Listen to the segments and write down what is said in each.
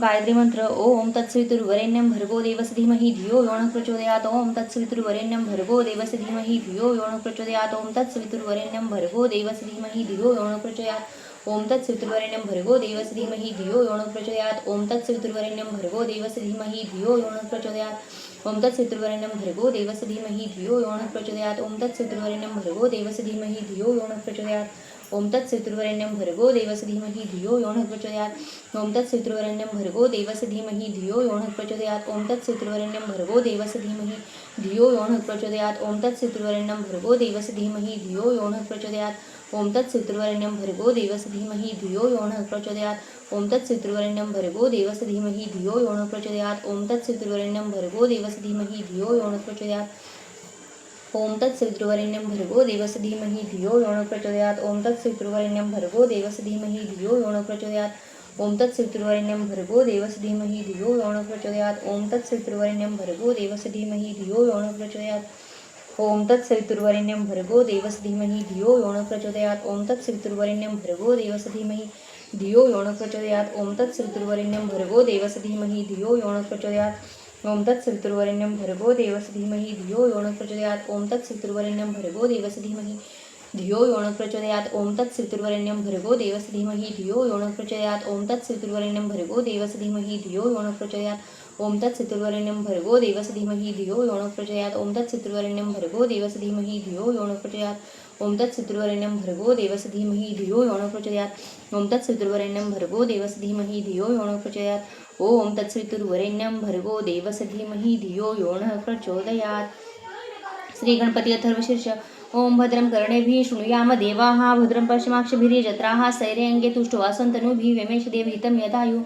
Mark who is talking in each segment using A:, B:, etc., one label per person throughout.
A: गायत्री मंत्र ओम तत्सवितुर्वरेण्यं भर्गो देवस्य धीमहि धियो यो नः प्रचोदयात् ओम तत्सवितुर्वरेण्यं भर्गो देवस्य धीमहि धियो यो नः प्रचोदयात् ओम तत्सवितुर्वरेण्यं भर्गो देवस्य धीमहि धियो यो नः प्रचोदयात् ओम तत्सवितुर्वरेण्यं भर्गो देवस्य धीमहि धियो यो नः प्रचोदयात् ओम तत्सवितुर्वरेण्यं भर्गो देवस्य धीमहि धियो यो नः प्रचोदयात् ओम तत्सवितुर्वरेण्यं भर्गो देवस्य धीमहि धियो यो नः प्रचोदयात् ओम तत्सवितुर्वरेण्यं भर्गो देवस्य धीमहि धियो यो नः प्रचोदयात् ओम तत्सवितुर्वरेण्यं भर्गो देवस्य धीमहि धियो यो नः प्रचोदयात् ओम तत्सवितुर्वरेण्यं भर्गो देवस्य धीमहि धियो यो नः प्रचोदयात् ओम तत्सवितुर्वरेण्यं भर्गो देवस्य धीमहि धियो यो नः प्रचोदयात् ओम तत्सवितुर्वरेण्यं भर्गो देवस्य धीमहि धियो यो नः प्रचोदयात् ओम तत्सवितुर्वरेण्यं भर्गो देवस्य धीमहि धियो यो नः प्रचोदयात् ओम तत्सवितुर्वरेण्यं भर्गो देवस्य धीमहि धियो यो नः प्रचोदयात् ओम तत्सवितुर्वरेण्यं भर्गो देवस्य धीमहि धियो यो नः प्रचोदयात् ओम तत्सवितुर्वरेण्यं भर्गो देवस्य धीमहि धियो यो नः प्रचोदयात् ओम तत्सवितुर्वरेण्यं भर्गो देवस्य धीमहि धियो यो नः प्रचोदयात् ओम तत्सवितुर्वरेण्यं भर्गो देवस्य धीमहि धियो यो नः प्रचोदयात् ओम तत्सवितुर्वरेण्यं भर्गो देवस्य धीमहि धियो यो नः प्रचोदयात् ओम तत्सवितुर्वरेण्यं भर्गो देवस्य धीमहि धियो यो नः प्रचोदयात् ओम तत्सवितुर्वरेण्यं भर्गो देवस्य धीमहि धियो यो नः प्रचोदयात् ओम तत्सवितुर्वरेण्यं भर्गो देवस्य धीमहि धियो यो नः प्रचोदयात् ओम तत्सवितुर्वरेण्यं भर्गो देवस्य धीमहि धियो यो नः प्रचोदयात् ओम तत्सवितुर्वरेण्यं भर्गो देवस्य धीमहि धियो यो नः प्रचोदयात् ओम तत्सवितुर्वरेण्यं भर्गो देवस्य धीमहि धियो यो नः प्रचोदयात् ओम तत्सवितुर्वरेण्यं भर्गो देवस्य धीमहि धियो यो नः प्रचोदयात् ओम तत्सवितुर्वरेण्यं भर्गो देवस्य धीमहि धियो यो नः प्रचोदयात् ओम तत्सवितुर्वरेण्यं भर्गो देवस्य धीमहि धियो यो नः प्रचोदयात् ओम तत्सवितुर्वरेण्यं भर्गो देवस्य धीमहि धियो यो नः प्रचोदयात् ओम तत्सवितुर्वरेण्यं भर्गो देवस्य धीमहि धियो यो नः प्रचोदयात् ओम तत्सवितुर्वरेण्यं भर्गो देवस्य धीमहि धियो यो नः प्रचोदयात् श्री गणपती अथर्वशीर्ष ओम भद्रं कर्णेभिः शृणुयाम देवाः भद्रं पश्चिमाक्षभिर्यजत्राः स्थैर्यङ्गे तुष्टवासन्तनुभिः व्यमेष देवहितं यदायु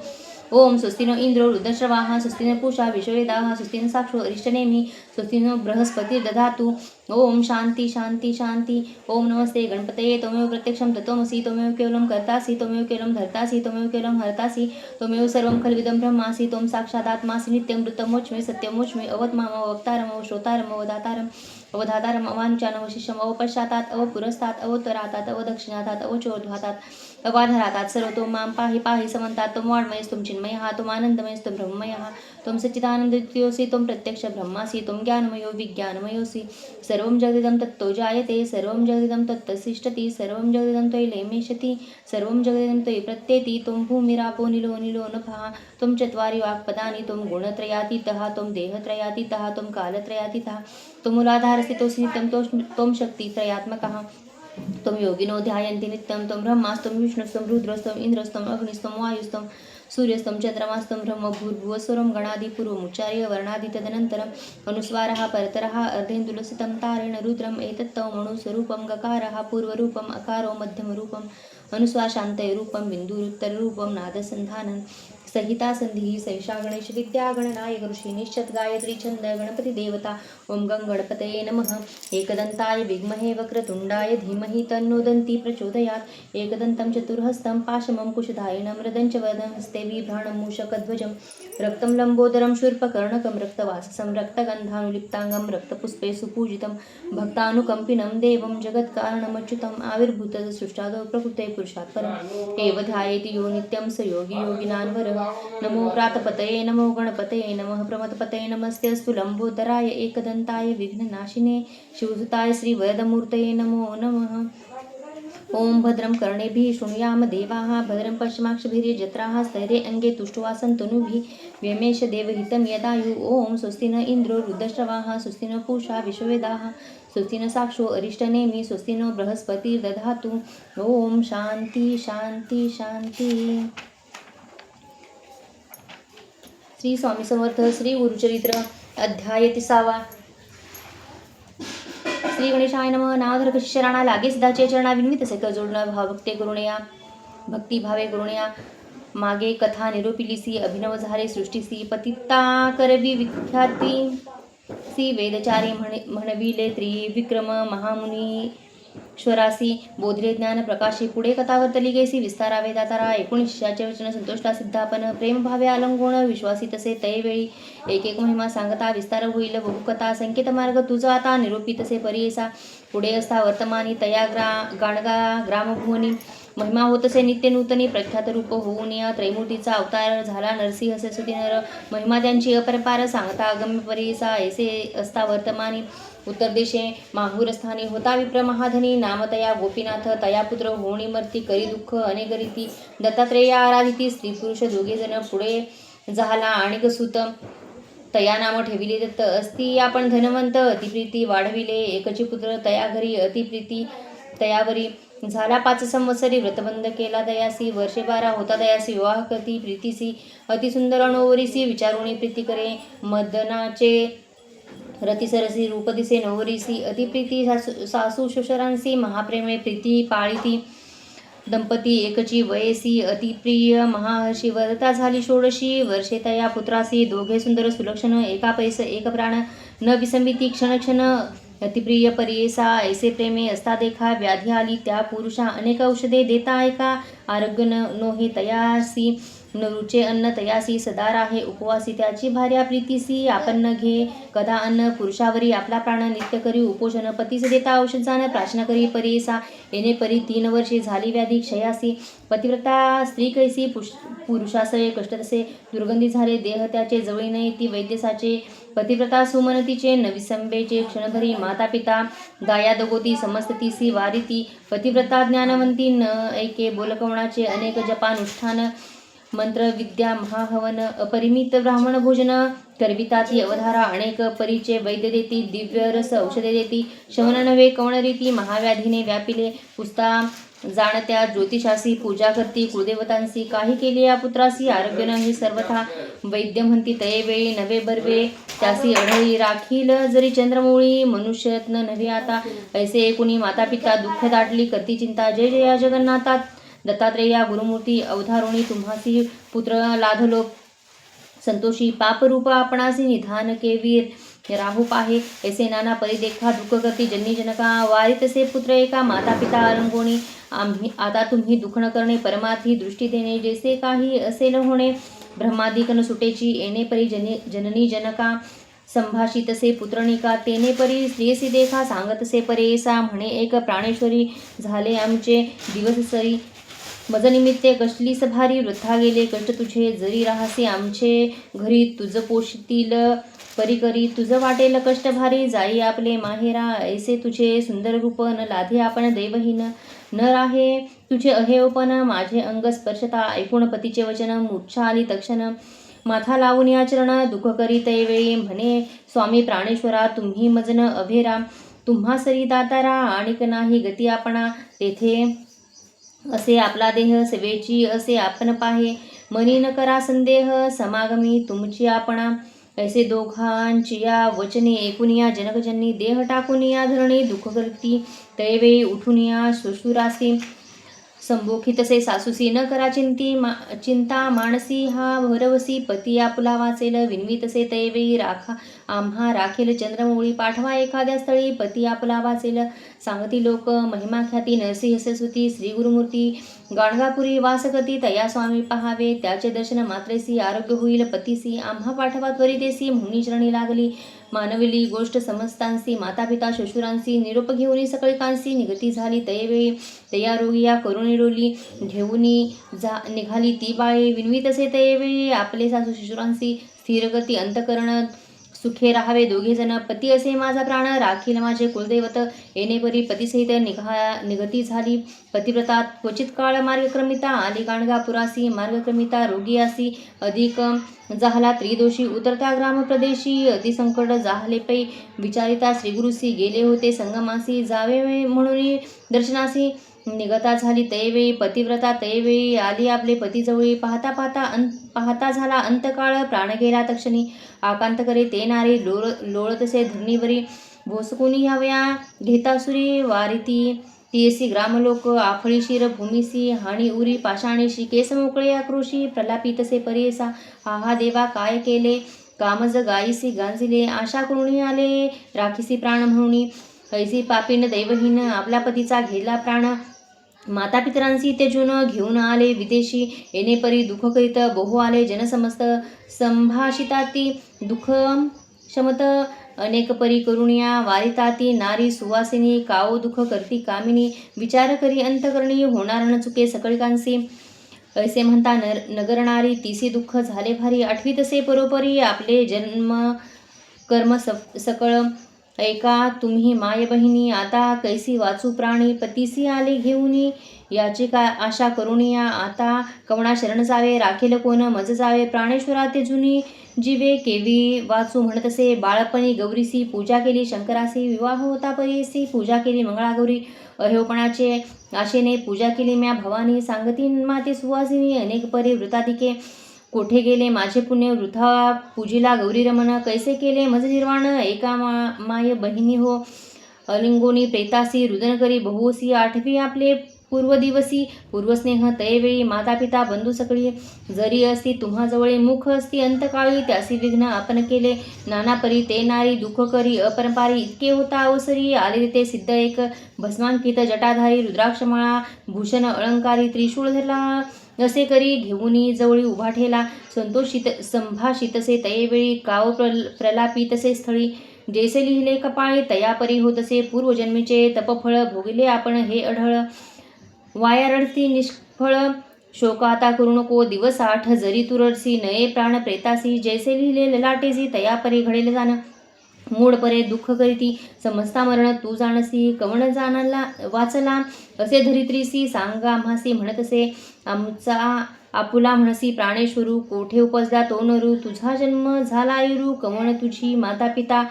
A: ओम स्वस्ति नो इंद्रो वृद्धश्रवाः स्वस्ति न पूषा विश्ववेदाः स्वस्ति न साक्षो अरिष्टनेमि स्वस्ति नो बृहस्पतिर्दधातु ओम शांति शांति शांति ओम नमस्ते गणपतये त्वमेव प्रत्यक्षं तत्त्वमसि त्वमेव केवलं कर्तासि त्वमेव केवलं धर्तासि त्वमेव केवलं हर्तासि त्वमेव सर्वं खल्विदं ब्रह्मासि त्वं साक्षादात्मासि नित्यं वृत्तमोच्मे सत्यमोच्मे अवत्माम अवक्तारम अवश्रोतारम अवदातारम अवधातारम अवानुचान अवशिष्यम अवपश्चातात् अवपुरस्तात् अवोत्तरातात् अवदक्षिणातात् अवचोर्ध्वातात् अवाधरातात् सर्वतो मां पाहि पाहि समन्तात् त्वं वाङ्मयस्त्वं चिन्मयः त्वम् आनन्दमयस्त्वं ब्रह्ममयः त्वं सच्चिदानन्दद्वितीयोऽसि त्वं प्रत्यक्ष ब्रह्मासि त्वं ज्ञानमयो विज्ञानमयोऽसि सर्वं जगदिदं तत्तो जायते सर्वं जगदिदं तत्तसिष्ठति सर्वं जगदिदं त्वयि लेमेशति सर्वं जगदिदं त्वयि प्रत्येति त्वं भूमिरापो निलो निलो नभः त्वं चत्वारि वाक्पदानि त्वं गुणत्रयातीतः त्वं देहत्रयातीतः त्वं कालत्रयातीतः त्वं मूलाधारस्थितोऽसि नित्यं त्वं शक्तित्रयात्मकः त्वं योगिनो ध्यायन्ति नित्यं त्वं ब्रह्मास्त्वं विष्णुस्त्वं रुद्रस्त्वं इन्द्रस्त्वं अग्निस्त्वं वायुस्त्वं सूर्यस्त्वं चन्द्रमास्त्वं ब्रह्म भूर्भुवस्वरं गणादिपूर्वमुच्चार्य वर्णादि तदनन्तरम् अनुस्वारः परतरः अर्धेन्दुलसितं तारेण रुद्रम् एतत्तवमणुस्वरूपं गकारः पूर्वरूपम् अकारो मध्यमरूपम् अनुस्वाशान्तय रूपं बिन्दुरुत्तररूपं नादसन्धानं सहिता संधि सैषा गणेश विद्या गणनायक ऋषी निश्चत गायत्री छंद गणपती देवता ओम गंग गणपतये नमः एकदंताय विद्महे वक्रतुंडाय धीमहि तन्नो दन्ती प्रचोदयात् एकदन्तं चतुर्हस्तं पाशमं कुशधायनं मृदञ्च वदनस्ते बिभ्राणं मूषकध्वजं रक्तं लम्बोदरं शूर्पकर्णकं रक्तवाससं रक्तगन्धानुलिप्ताङ्गं रक्तपुष्पे सुपूजितं भक्तानुकम्पिनं देवं जगत्कारणमच्युतम् आविर्भूत सृष्टादौ प्रकृते पुरुषात् परम् एव ध्यायेति यो नित्यं स योगी योगिनान्वरः नमो प्रातपतये नमो गणपतये नमः प्रमथपतये नमस्तेऽस्तु लम्बोदराय एकदन्ताय विघ्ननाशिने शिवसुताय श्रीवरदमूर्तये नमो नमः ओम भद्रं कर्णेभिः शृणुयाम देवाः भद्रं पश्चिमाक्षभिर्यजत्राः स्थैर्ये अंगे तुष्टवासन्तनुभिः व्यमेष देवहितं यदायु ओम स्वस्ति न इंद्रो वृद्धश्रवाः स्वस्ति न पूषा विश्ववेदाः स्वस्ति न साक्षो अरिष्टनेमि स्वस्ति नो बृहस्पतिर्दधातु ओम शांति शांति शांति श्री स्वामी समर्थ श्री गुरुचरित्र अध्याय 30 श्री गणेशाय नमः नावधर शिष्यराणा लागे सदाचे चरणा विनवित से जोडणं भावभक्ते करुणया भक्ती भावे करुणया मागे कथा निरूपिलीसी अभिनव झाले सृष्टीसी पतिता करवी विख्याती सी वेदचारी म्हणविले त्रिविक्रम महामुनी श्वरासी बोधले ज्ञान प्रकाशी पुढे कथा वर्तली गेसी विस्तारा वेदातारा 19 शिष्याचे वचन संतोषता सिद्धापन प्रेम भावे आलंगोण विश्वासी तसे तैवेळी एक एक महिमा सांगता विस्तार होईल बहुकथा संकेत मार्ग तुझा आता निरूपित तसे परियेसा पुढे असता वर्तमानी तया गाणगा ग्रामभुवनी महिमा होतसे नित्य नूतनी प्रख्यात रूप होऊन या त्रैमूर्तीचा अवतार झाला नरसिंह सरस्वती नर. महिमा त्यांची अपरपार सांगता अगम्य परीसा ऐसे असता वर्तमानी. उत्तर देशे माहुरस्थानी होता विप्र महाधनी. नामतया गोपीनाथ तया पुत्र होणी मर्ती करी दुःख अनेक रीती. दत्तात्रेया आराधिती स्त्री पुरुष दोघे जण पुढे झाला आणिक सुत. तया नाम ठेविले दत्त असती आपण धनवंत. अतिप्रीती वाढविले एकची पुत्र तया घरी अतिप्रीती तयावरी. झाला 5 संवत्सरी व्रतबंध केला दयासी. वर्षे 12 होता दयासी विवाह करती प्रीतीसी. अतिसुंदर अनोवरीसी विचारुणी प्रीती करे. मदनाचे रती सरसी रूप दिसे नवरीसी. अतिप्रीती सासू श्वशुरांसी महाप्रेमे प्रीती पाळीती. दंपती एकची वयसी अतिप्रिय महाहर्षी. वरता झाली 16 वर्षे तया पुत्रासी. दोघे सुंदर सुलक्षण एका पैस एक प्राण. न विसंबिती क्षण क्षण अतिप्रिय परियेसा. ऐसे प्रेमे असता देखा व्याधी आली त्या पुरुषा. अनेक औषधे देता ऐका आरोग्य नोहे तयासी. न रुचे अन्न तयासी सदा राहे उपवासी. त्याची भार्या प्रीतीसी आपण न घे कदा अन्न. पुरुषावरी आपला प्राण नित्य करी उपोषण. पतीस देता औषध जाण प्राशन करी परियेसा. येणे परी 3 वर्षे झाली व्याधी क्षयासी. पतिव्रता स्त्री कैसी पुरुषासये कष्ट तसे. दुर्गंधी झाले देह त्याचे जवळी नाही ती वैद्यसाचे. पतिव्रता सुमनतीचे न विसंबेचे क्षणभरी. माता पिता दाया दगोती समस्ततीसी वारिती. पतिव्रता ज्ञानवंती न ऐके बोलकवणाचे अनेक जपानुष्ठान. मंत्र विद्या महाहवन अपरिमित ब्राह्मण भोजन. करविता ती अवधारा अनेक परीचे. वैद्य देती दिव्य रस औषधे देती. शमन नव्हे कवण रीती. महाव्याधीने व्यापिले पुसता जाणत्या ज्योतिषासी. पूजा करती कुळदेवतांसी. काही केले या पुत्रासी आरोग्य नाही सर्वथा. वैद्य म्हणती तयेवेळी नवे बर्वे त्यासी अढळी. राखील जरी चंद्रमौळी मनुष्यत्न नव्हे आता. ऐसे एकूणी माता पिता दुःख दाटली करती चिंता. जय जया जगन्नाथा दत्तात्रेया गुरुमूर्ती. अवधारुणी तुम्हासी पुत्र लाधलो संतोषी. पापरूप आपणासी निधान केवीर. राहू पाहे ऐसे नाना परी देखा. दुःख करती जननी जनका. वारी तसे पुत्र एका माता पिता अलंगोणी. आता तुम्ही दुःख न करणे परमार्थी दृष्टी देणे. जैसे काही असेल होणे ब्रह्मादिक न सुटेची. येणे परी जननी जनका. संभाषितसे पुत्रनिका तेने परी स्त्रियसी देखा. सांगतसे परेसा म्हणे एक प्राणेश्वरी. झाले आमचे दिवस सरी मजनिमित्ते कष्टलीस भारी. वृथा गेले कष्ट तुझे जरी राहसे आमचे घरी. तुझ पोषतील परी करी तुझ वाटेल कष्ट भारी. जाई आपले माहेरा ऐसे तुझे सुंदर रूप. न लाधे आपण देवहीन न राहे तुझे अहेवपण. माझे अंग स्पर्शता ऐकून पतीचे वचन. मूर्छा आली तक्षण माथा लावून या चरण. दुःख करी तैवेळी म्हणे स्वामी प्राणेश्वरा. तुम्ही मजन अभेरा तुम्हा सरी दातारा. आणिक नाही गती आपणा तेथे. असे आपला देह सेवेची असे आपण पाहे. मनी न करा संदेह समागमी तुमची आपणा. ऐसे दोघांची या वचने ऐकून या जनकजननी. देह टाकून या धरणी दुःख करती तैवेळी उठून या श्वशुरासी. संबोखितसे सासूसी न करा चिंता मानसी. हा भरवसी पती आपला वाचेल. विनवीतसे तैवेळी राखा आम्हा राखेल चंद्रमौळी. पाठवा एखाद्या स्थळी पती आपला वाचेल. सांगती लोक महिमा ख्याती नरसिंह सरस्वती. श्री गुरुमूर्ती गाणगापुरी वास करती. तया स्वामी पहावे त्याचे दर्शन मात्रेसी. आरोग्य होईल पतीसी आम्हा पाठवा त्वरितेसी. म्हणून चरणी लागली मानवली गोष्ट समस्तांसी. माता पिता श्वशुरांसी निरोप घेऊनी सकळिकांसी. निगती झाली तयवेळी तया रोगी या करुणी डोली. घेऊनी निघाली ती बाळी. विनवीतसे तयवेळी आपले सासू श्वशुरांसी. स्थिर गती अंतकरण सुखे राहावे दोघे जण. पती असे माझा प्राण राखील माझे कुलदैवत. येणे परी पतीसहित निगती झाली पतिव्रता. क्वचित काळ मार्गक्रमिता आली गाणगापुरासी. मार्गक्रमिता रोगी असी अधिक झाला त्रिदोषी. उतरत्या ग्रामप्रदेशी अतिसंकट जाहले पै. विचारिता श्रीगुरुसी गेले होते संगमासी. जावे म्हणून दर्शनासी. निगता झाली तयवेळी पतिव्रता. तयवेळी आली आपले पतीजवळी. पाहता झाला अंतकाळ प्राण गेला तक्षणी. आकांत करे ते नारी लोळतसे धरणीवरी. भोसकुनी हव्या घेता सुरी वारिती. तियसी ग्रामलोक आफळीशीर भूमिसी. हाणी उरी पाषाणीशी. केस मोकळे आक्रोशी प्रलापितसे परेसा. हा देवा काय केले कामज गायीसी गांजिले. आशा करुणी आले राखीसी प्राण म्हणून. ऐसी पापीन दैवहीन आपल्या पतीचा गेला प्राण. माता पितरांसी त्यजून घेऊन आले विदेशी. येणे परी दुःख करीत बहु आले जनसमस्त. संभाषिताती दुःख शमत अनेक परी करुणिया वारिताती नारी सुवासिनी काओ दुःख करती कामिनी विचार करी अंतकरणी होणार न चुके सकळिकांसी ऐसे म्हणता नगरणारी तिसी दुःख झाले भारी आठवी तसे परोपरी आपले जन्म कर्म सकळ ऐका तुम्ही माय बहिणी आता कैसी वाचू प्राणी पतीसी आले घेऊनी याची का आशा करुणिया आता कवणा शरण जावे राखेल कोण मज जावे प्राणेश्वरा ते जुनी जीवे केवी वाचू म्हणतसे बाळपणी गौरीसी पूजा केली शंकरासी विवाह होता परीसी पूजा केली मंगळागौरी अहेपणाचे आशेने पूजा केली म्या भवानी सांगती माते सुवासिनी अनेक परी वृताधिके कोठे गेले माझे पुण्य वृथा पूजिला गौरी रमण कैसे केले मज निर्वाण एका माय बहिणी हो अलिंगोनी प्रेतासी रुदन करी बहुसी आठवी आपले पूर्वदिवसी पूर्वस्नेह तयवेळी माता पिता बंधू सकळी जरी असती तुम्हाजवळे मुख असती अंतकाळी त्यासी विघ्न आपण केले नाना परी ते नारी दुःख करी अपरंपारी इतके होता अवसरी आले ते सिद्ध एक भस्मांकित जटाधारी रुद्राक्षमाळा भूषण अलंकारी त्रिशूळ धरला असे करी घेऊनी जवळी उभा ठेला संतोषित संभाषितसे तयेवेळी काव प्रलापितसे स्थळी जैसे लिहिले कपाळी तयापरी होतसे पूर्वजन्मीचे तपफळ भोगले आपण हे अढळ वाया रडती निष्फळ शोक आता करू नको दिवस 8 जरी तुरडसी नये प्राण प्रेतासी जैसे लिहिले ललाटेसी तयापरी घडेल जाण मूड परे दुःख करीती समजता मरण तू जाणसी कवण जाणला वाचला असे धरित्रीसी सांगा आम्हासी म्हणतसे आमचा आपुला म्हणसी प्राणेश्वरू कोठे उपजला तो नरू तुझा जन्म झाला आयुरू कवण तुझी माता पिता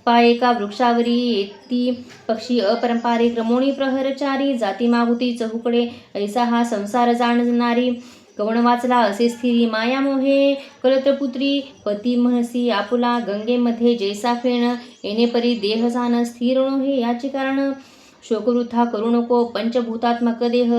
A: पाये का वृक्षावरी येती पक्षी अपरंपारिक रमोणी प्रहरचारी जाती मागुती चहुकडे ऐसा हा संसार जाणणारी कवण वाचला असे स्थिरी माया मोहे कलत्रपुत्री पती म्हणसी आपुला गंगेमध्ये जैसा फेण येणे परी देह जाण स्थिर नोहे याचे कारण शोकवृथा करू नको पंचभूतात्मक देह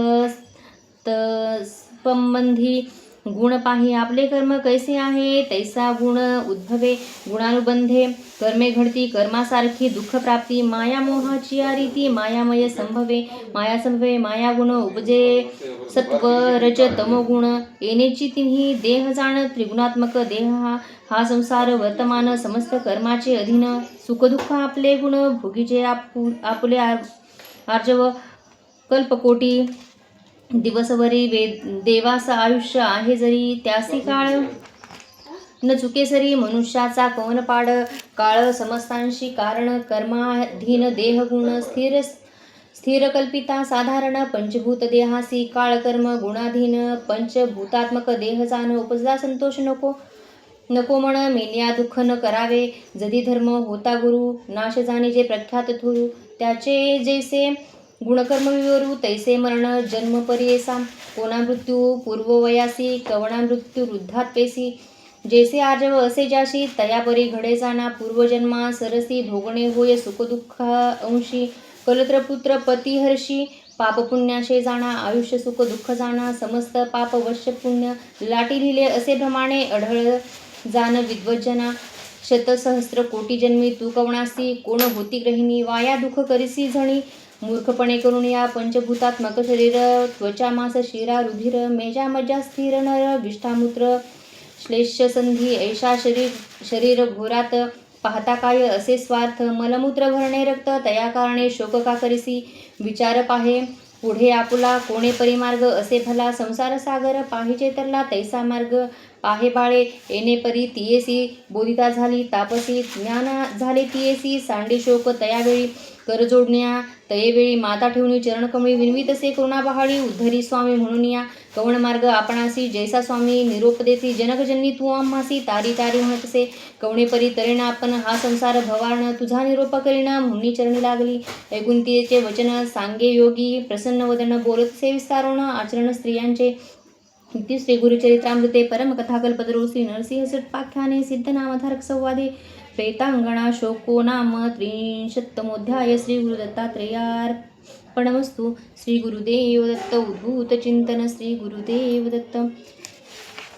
A: संबंधी गुण पाही आपले कर्म कैसे आहे तैसा गुण उद्भवे गुणानुबंधे कर्मे घडती कर्मासारखी दुःख प्राप्ती माया मोहाची रीती मायामय संभवे माया गुण उपजे सत्व रज तमोगुण येणेची तिन्ही देह जाण त्रिगुणात्मक देह हा संसार वर्तमान समस्त कर्माचे अधीन सुखदुःख आपले गुण भोगीचे आपले आर्जव कल्पकोटी दिवसभरी देवास आयुष्य आहे जरी त्यासी काळ न चुके सरी मनुष्याचा कवन पाड काळ समस्तांशी कारण कर्माधीन देह गुण स्थिर कल्पिता साधारण पंचभूत देहासी काळ कर्म गुणाधीन पंचभूतात्मक देह जाण उपजला संतोष नको म्हण मेलिया दुःख न करावे जदी धर्म होता गुरु नाश जाणे जे प्रख्यात थोरू त्याचे जैसे गुणकर्म विवरू तैसे मरण जन्म परियेसा कोणा मृत्यू पूर्ववयासी कवणा मृत्यू वृद्धात पेसी जैसे आर्जव असे ज्याशी तयापरी घडे जाणा पूर्वजन्मा सरसी भोगणे होय सुखदुःख अंशी कलत्रपुत्र पती हर्षी पाप पुण्याशे जाणा आयुष्य सुख दुःख जाणा समस्त पाप वश्य पुण्य लाटी लिहिले असे प्रमाणे अढळ जाण विद्वज्जना शतसहस्र कोटी जन्मी तू कवणासी कोण होती ग्रहिणी वाया दुःख करिसी झणी मूर्खपणे करून या पंचभूतात्मक शरीर त्वचा मास शिरा रुधिर मेजा मज्जा स्थिर नर विष्ठामूत्र श्लेष्य संधी ऐशा शरीर घोरात पाहता काय असे स्वार्थ मलमूत्र भरणे रक्त तया कारणे शोक का करिसी विचार पाहे पुढे आपुला कोणे परिमार्ग असे भला संसार सागर पाहिजे तरला तैसा मार्ग पाहे बाळे येणे परी तियेसी बोधिता झाली तापसी ज्ञान झाले तियेसी सांडी शोक तयावेळी कर जोडण्या तयेवेळी माता ठेवणी चरणकमळी विनवी तसे करुणा बहाळी उद्धरी स्वामी म्हणून या कवण मार्ग आपणासी जैसा स्वामी निरोप देती जनकजन्नी तू आम्हासी तारी तारी म्हणतसे कवणे परी तरेना आपण हा संसार भवारण तुझा निरोप करीना मुनी चरणी लागली ऐकून तिचे वचन सांगे योगी प्रसन्न वदन बोलतसे विस्तारोण आचरण स्त्रियांचे इति श्री गुरुचरित्रामृते परमकथाकल्पतरू श्री नरसिंह सटपाख्याने सिद्धनामधारक संवादे प्रेतांगणा शोको नाम 33मोऽध्याय श्री गुरुदत्तात्रेयार्पणमस्तु श्री गुरुदेव दत्त उद्भूत चिंतन श्री गुरुदेव दत्त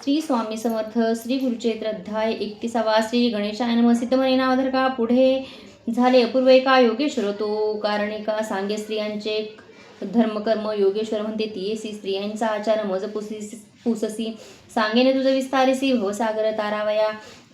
A: श्री स्वामी समर्थ श्री गुरुचरित्र अध्याय 31 श्री गणेशाय नमः सिद्धमने नामधारका पुढे झाले अपूर्व एका योगेश्वर तो कारणिका सांगे स्त्रियांचे धर्मकर्म योगेश्वर म्हणते तियेसी स्त्रियांचा आचार मज पुससी सांगेने तुझ विस्तारिसी भवसागर तारावया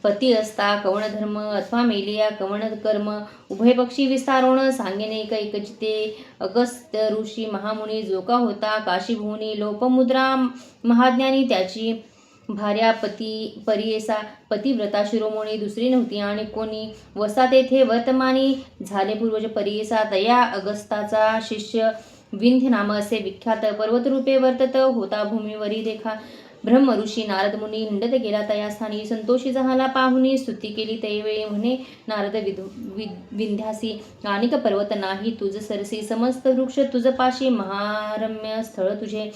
A: पती असता कवण धर्म अथवा मेलिया कवण कर्म उभय पक्षी विस्तारोण सांगेने कैकचिते अगस्त ऋषी महामुनी जो का होता काशीभुवनी लोपमुद्रा महाज्ञानी त्याची भार्या पती परियेसा पतिव्रता शिरोमणी दुसरी नव्हती आणि कोणी वसा तेथे वर्तमानी झाले पूर्वज परियेसा तया अगस्ताचा शिष्य विंध्य नाम असे विख्यात पर्वतरूपे वर्तत होता भूमीवरी देखा ब्रह्म ऋषी नारद मुनी हिंडत गेला तया स्थानी संतोषी झाला पाहुनी स्तुती केली तैवेळी म्हणे नारद विंध्यासी अनेक पर्वत नाही तुझ सरसी समस्त वृक्ष तुझ पाशी महारम्य स्थळ तुझे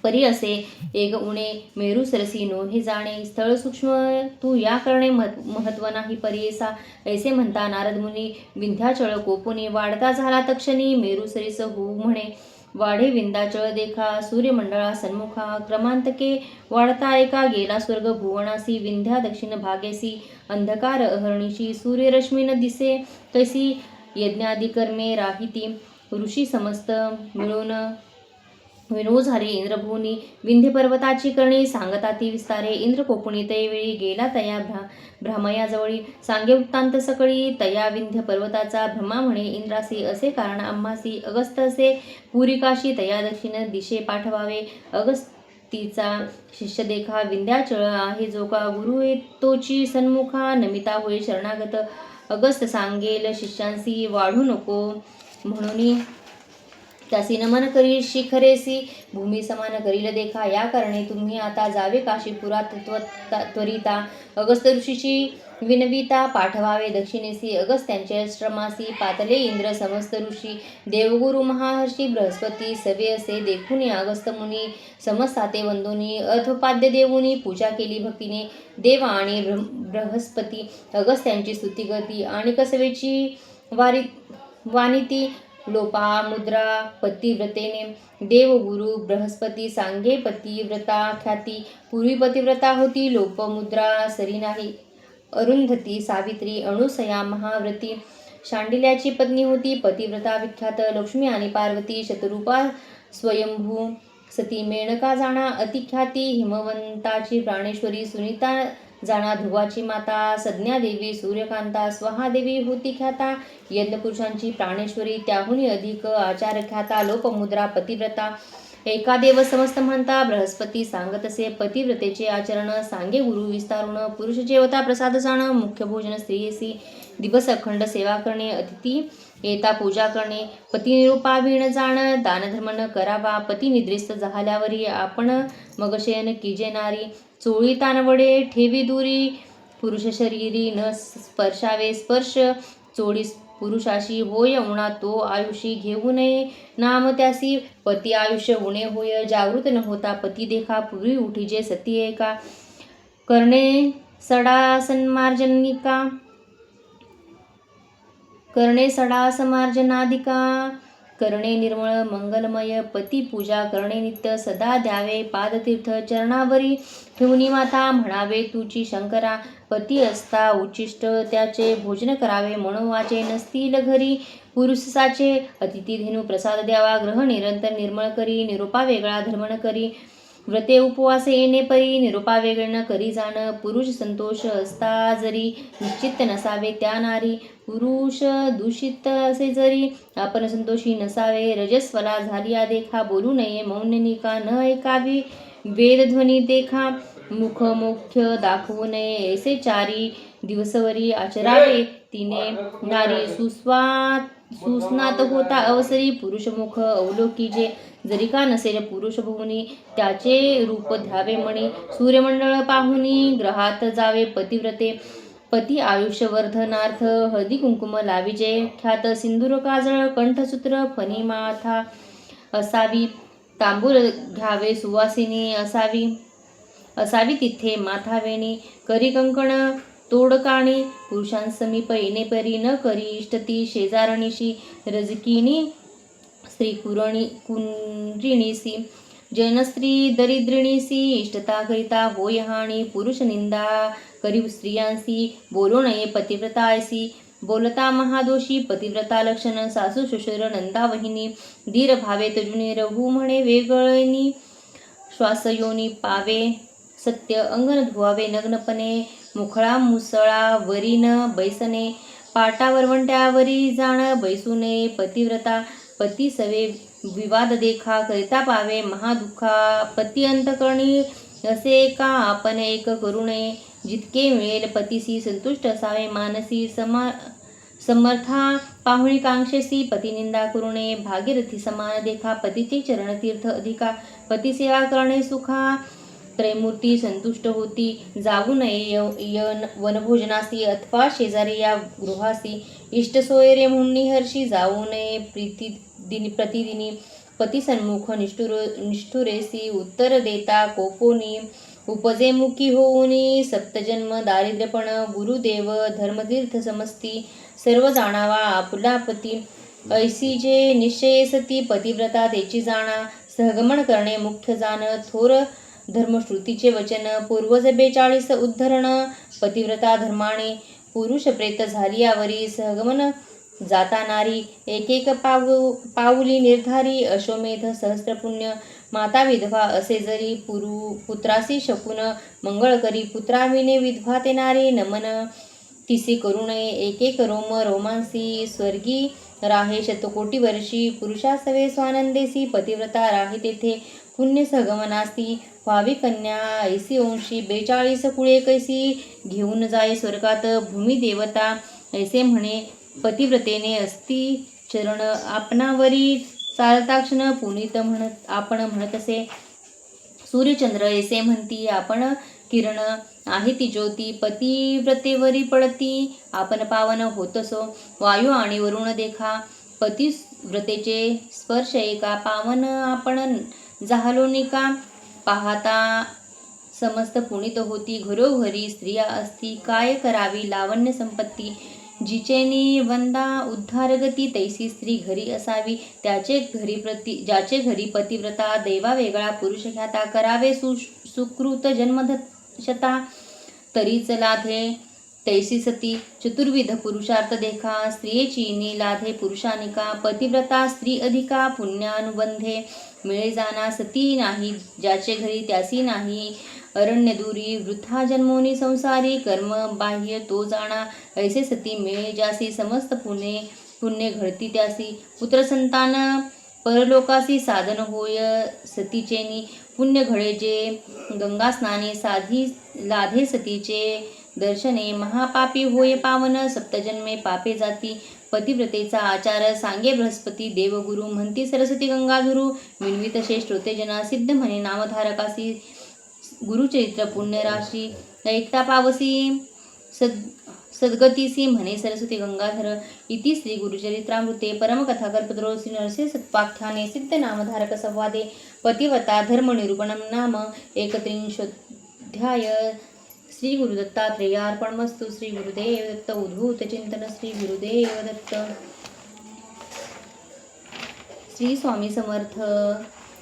A: परी असे एक उणे मेरू सरसी नो हे जाणे स्थळ सूक्ष्म तू या करणे महत्व नाही परियेसा ऐसे म्हणता नारद मुनी विंध्याचळ कोपुनी वाढता झाला तक्षणी मेरू सरीस हो म्हणे वाढे विंध्याचळ देखा सूर्यमंडळा सन्मुखा क्रमांतके वाढता एका गेला स्वर्ग भुवनासी विंध्या दक्षिण भागेसी अंधकार अहर्णीशी सूर्यरश्मी न दिसे तैसी यज्ञादी कर्मे राहिती ऋषी समस्त मिळून विनो झाले इंद्रभूनी विंध्य पर्वताची करणी सांगता ती विस्तारे इंद्र कोपुणी तैवेळी गेला तया भ्रामयाजवळी सांगे वृत्तांत सकळी तया विंध्य पर्वताचा भ्रमा म्हणे इंद्रासी असे कारण आम्हासी अगस्त असे पुरिकाशी तया दक्षिण दिशे पाठवावे अगस्तीचा शिष्य देखा विंध्याचळ आहे जो का गुरु तोची सन्मुखा नमिता होय शरणागत अगस्त सांगेल शिष्यांसी वाढू नको म्हणून त्यासी नमन करी शिखरेसी भूमी समान करील देखा या कारणे तुम्ही आता जावे काशीपुरात त्वरिता अगस्त ऋषीची विनविता पाठवावे दक्षिणेसी अगस्त्यांचे आश्रमासी पातले इंद्र समस्त ऋषी देवगुरु महाहर्षी बृहस्पती सवे असे देखुनी अगस्त मुनी समस्ताते वंदोनी अर्थोपाद्य देवुनी पूजा केली भक्तीने देव आणि बृहस्पती अगस्त्यांची स्तुती करती आणि कसवेची वानिती लोपा मुद्रा पतिव्रतेने देवगुरु बृहस्पती सांगे पतिव्रता ख्याती पूर्वी पतिव्रता होती लोपमुद्रा सरी नाही अरुंधती सावित्री अणुसया महाव्रती शांडिल्याची पत्नी होती पतिव्रता विख्यात लक्ष्मी आणि पार्वती शतरूपा स्वयंभू सती मेनका जाणा अतिख्याती हिमवंताची प्राणेश्वरी सुनीता जाणा ध्रुवाची माता सज्ञादेवी सूर्यकांता स्वहादेवी होती ख्याता यज्ञपुरुषांची प्राणेश्वरी त्याहूनही अधिक आचार ख्याता लोपमुद्रा पतिव्रता एका देव समस्त म्हणता बृहस्पती सांगत असे पतिव्रतेचे आचरण सांगे गुरु विस्तारुण पुरुष जेवता प्रसाद जाण मुख्य भोजन स्त्रियेसी दिवस अखंड सेवा करणे अतिथी येता पूजा करणे पती निरूपावीण जाण दानधर्म न करावा पती निद्रिस्त झाल्यावरी आपण मग शयन कीजे नारी चोळी तानवडे ठेवी दुरी पुरुष शरीरी न स्पर्शावे स्पर्श चोळीस पुरुषाशी होय उणा तो आयुषी घेऊ नये नाम त्यासी पती आयुष्य उणे होय जागृत न होता पती देखा पूर्वी उठीजे सती एका करणे सडा समार्जनादिका करणे निर्मळ मंगलमय पती पूजा करणे नित्य सदा द्यावे पादतीर्थ चरणावरी ठेवणी माता म्हणावे तुची शंकरा पती असता उच्चिष्ट त्याचे भोजन करावे मनोवाचे नसतील घरी पुरुषाचे अतिथी धेनू प्रसाद द्यावा ग्रह निरंतर निर्मळ करी निरोपा वेगळा धर्म न करी व्रते उपवास येणे परी निरोपा वेगळे न करी जाण पुरुष संतोष असता जरी निश्चित नसावे त्या नारी पुरुष दूषित असे जरी आपण संतोषी नसावे रजस्वला झाली देखा बोलू नये मौनिका न ऐकावी वेदध्वनी देखा मुख मुख्य दाखवू नये ऐसे चारी दिवसवरी आचरावे तिने नारी सुस्नात होता अवसरी पुरुषमुख अवलोकीजे जरी का नसेल पुरुष भुवनी त्याचे रूप ध्यावे मणी सूर्यमंडळ पाहुनी ग्रहात जावे पतिव्रते पती आयुष्यवर्धनार्थ हळदी कुंकुम लाविजे ख्यात सिंदूर काजळ कंठसूत्र फणी माथा असावी तांबूल घ्यावे सुवासिनी असावी तिथे माथावेणी करी कंकण तोडकाणी पुरुषांसमीप येणे परी न करी इष्टती शेजारणीशी रजकिनी स्त्री कुंड्रिणीसी जनस्त्री दरिद्रिणीसी इष्टता करिता होय हानी पुरुष निंदा करी स्त्रियांसी बोलू नये पतिव्रतायसी बोलता महादोषी पतिव्रता लक्षण सासू शुश्र नंदा वहिनी धीर भावे तजुनी रघु म्हणे वेगळणी श्वासयोनी पावे सत्य अंगण धुवावे नग्नपणे मुखळा मुसळा वरीन बैसणे पाटा वरवंट्यावरी जाण बैसू नये पतिव्रता पती सवे विवाद देखा करिता पावे महादुःखा पती अंतकरणी असे का आपण एक करू नये जितके मिळेल पतीसी संतुष्ट असावे मानसी समर्था पाहुणी कांक्षेसी पतिनिंदा करू नये भागीरथी समान देखा पतीचे चरण तीर्थ अधिका पतिसेवा करणे सुखा त्रैमूर्ती संतुष्ट होती जाऊ नये वनभोजनासी अथवा शेजारी या गृहासी इष्ट सोयरे म्हणून हर्षी जाऊ नये प्रतिदिनी पती सन्मुख निष्ठुरेसी उत्तर देता कोपोनी उपजे मुखी होऊनी सप्तजन्म दारिद्र्यपण गुरुदेव धर्मतीर्थ समस्ती सर्व जाणावा आपुला पती ऐसी जे निश्चय सती पतिव्रता त्याची जाणा सहगमन करणे मुख्य जाण थोर धर्मश्रुतीचे वचन पूर्वज 42 उद्धरण पतिव्रता धर्माने पुरुष प्रेत झाली यावरी सहगमन जाता नारी एक एक पाऊली निर्धारी अश्वमेध सहस्त्र पुण्य माता विधवा असे जरी पुत्रासी शकुन मंगळ करी पुत्राविने विधवा ते नारी नमन तिसी करू नये एक एक रोमांसी स्वर्गी राहे शतकोटी वर्षी पुरुषासवे स्वानंदेसी पतिव्रता राहे तेथे पुण्य सहगमनासी व्हावी कन्या ऐसी अंशी 42 कुळे कैसी घेऊन जाय स्वर्गात भूमी देवता ऐसे म्हणे पतिव्रतेने असती चरण आपणावरी चालताक्षण पुनीत आपण म्हणत असे सूर्यचंद्र ऐसे म्हणती आपण किरण आहे ती ज्योती पतिव्रतेवरी पडती आपण पावन होतसो वायू आणि वरुण देखा पतिव्रतेचे स्पर्श एका पावन आपण जाहलोनिका पाहता समस्त पुनीत होती घरोघरी स्त्रिया असती काय करावी लावण्य संपत्ती जिचेनी वंदा उद्धारगती तैसी स्त्री घरी असावी ज्याचे घरी पतिव्रता दैवा वेगळा पुरुष ख्याता करावे सुकृत जन्मशता तरीच लाधे तैसी सती चतुर्विध पुरुषार्थ देखा स्त्रियेची लाधे पुरुषानिका पतिव्रता स्त्री अधिका पुण्यानुबंधे मिळे जाना सती नाही ज्याचे घरी त्यासी नाही अरण्य दूरी वृथा जन्मोनी संसारी कर्म बाह्य तो जाणा ऐसे सती मिळे ज्यासी समस्त पुण्य घडती त्यासी पुत्रसंतान परलोकासी साधन होय सतीचेनी पुण्य घडे जे गंगा स्नाने साधी लाधे सतीचे दर्शने महापापी होय पावन सप्तजन्मे पापे जाती पतिव्रतेचा आचार सांगे बृहस्पती देवगुरु म्हणती सरस्वती गंगाधुरू विनवितशे श्रोतेजना सिद्ध म्हणे नामधारकासी गुरुचरित्र पुण्यराशी ऐकता पावसी सद्गतीसी म्हणे सरस्वती गंगाधर इति श्री गुरुचरित्रामृते परमकथा कल्पतरो श्री नरसिंह सत्पाख्याने सिद्ध नामधारक संवादे पतिव्रता धर्मनिरूपणं नाम 31ोऽध्याय श्री गुरुदत्तात्रेयार्पणमस्तु श्री गुरुदेव दत्त उद्भूत चिंतन श्री गुरुदेव दत्त श्री स्वामी समर्थ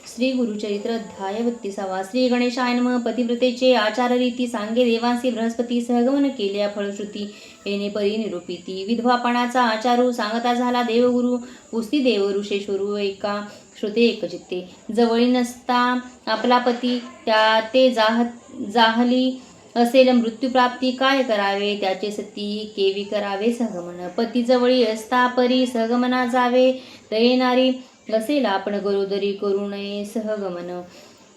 A: श्री गुरुचरित्र अध्याय 32 श्री गणेशाय नमः पतिव्रतेचे आचाररीती सांगे देवांसी बृहस्पती सहगमन केल्या फलश्रुती येणे परी निरूपिती विधवापणाचा आचारू सांगता झाला देवगुरु पुस्ती देव ऋषेश्वरू एका श्रुते एकचित्ते जवळी नसता आपला पती त्या ते जाहली असेल मृत्यूप्राप्ती काय करावे त्याचे सती केवी करावे सहगमन पती जवळी असता परी सहगमना जावे तयेनारी असेल आपण गरोदरी करू नये सहगमन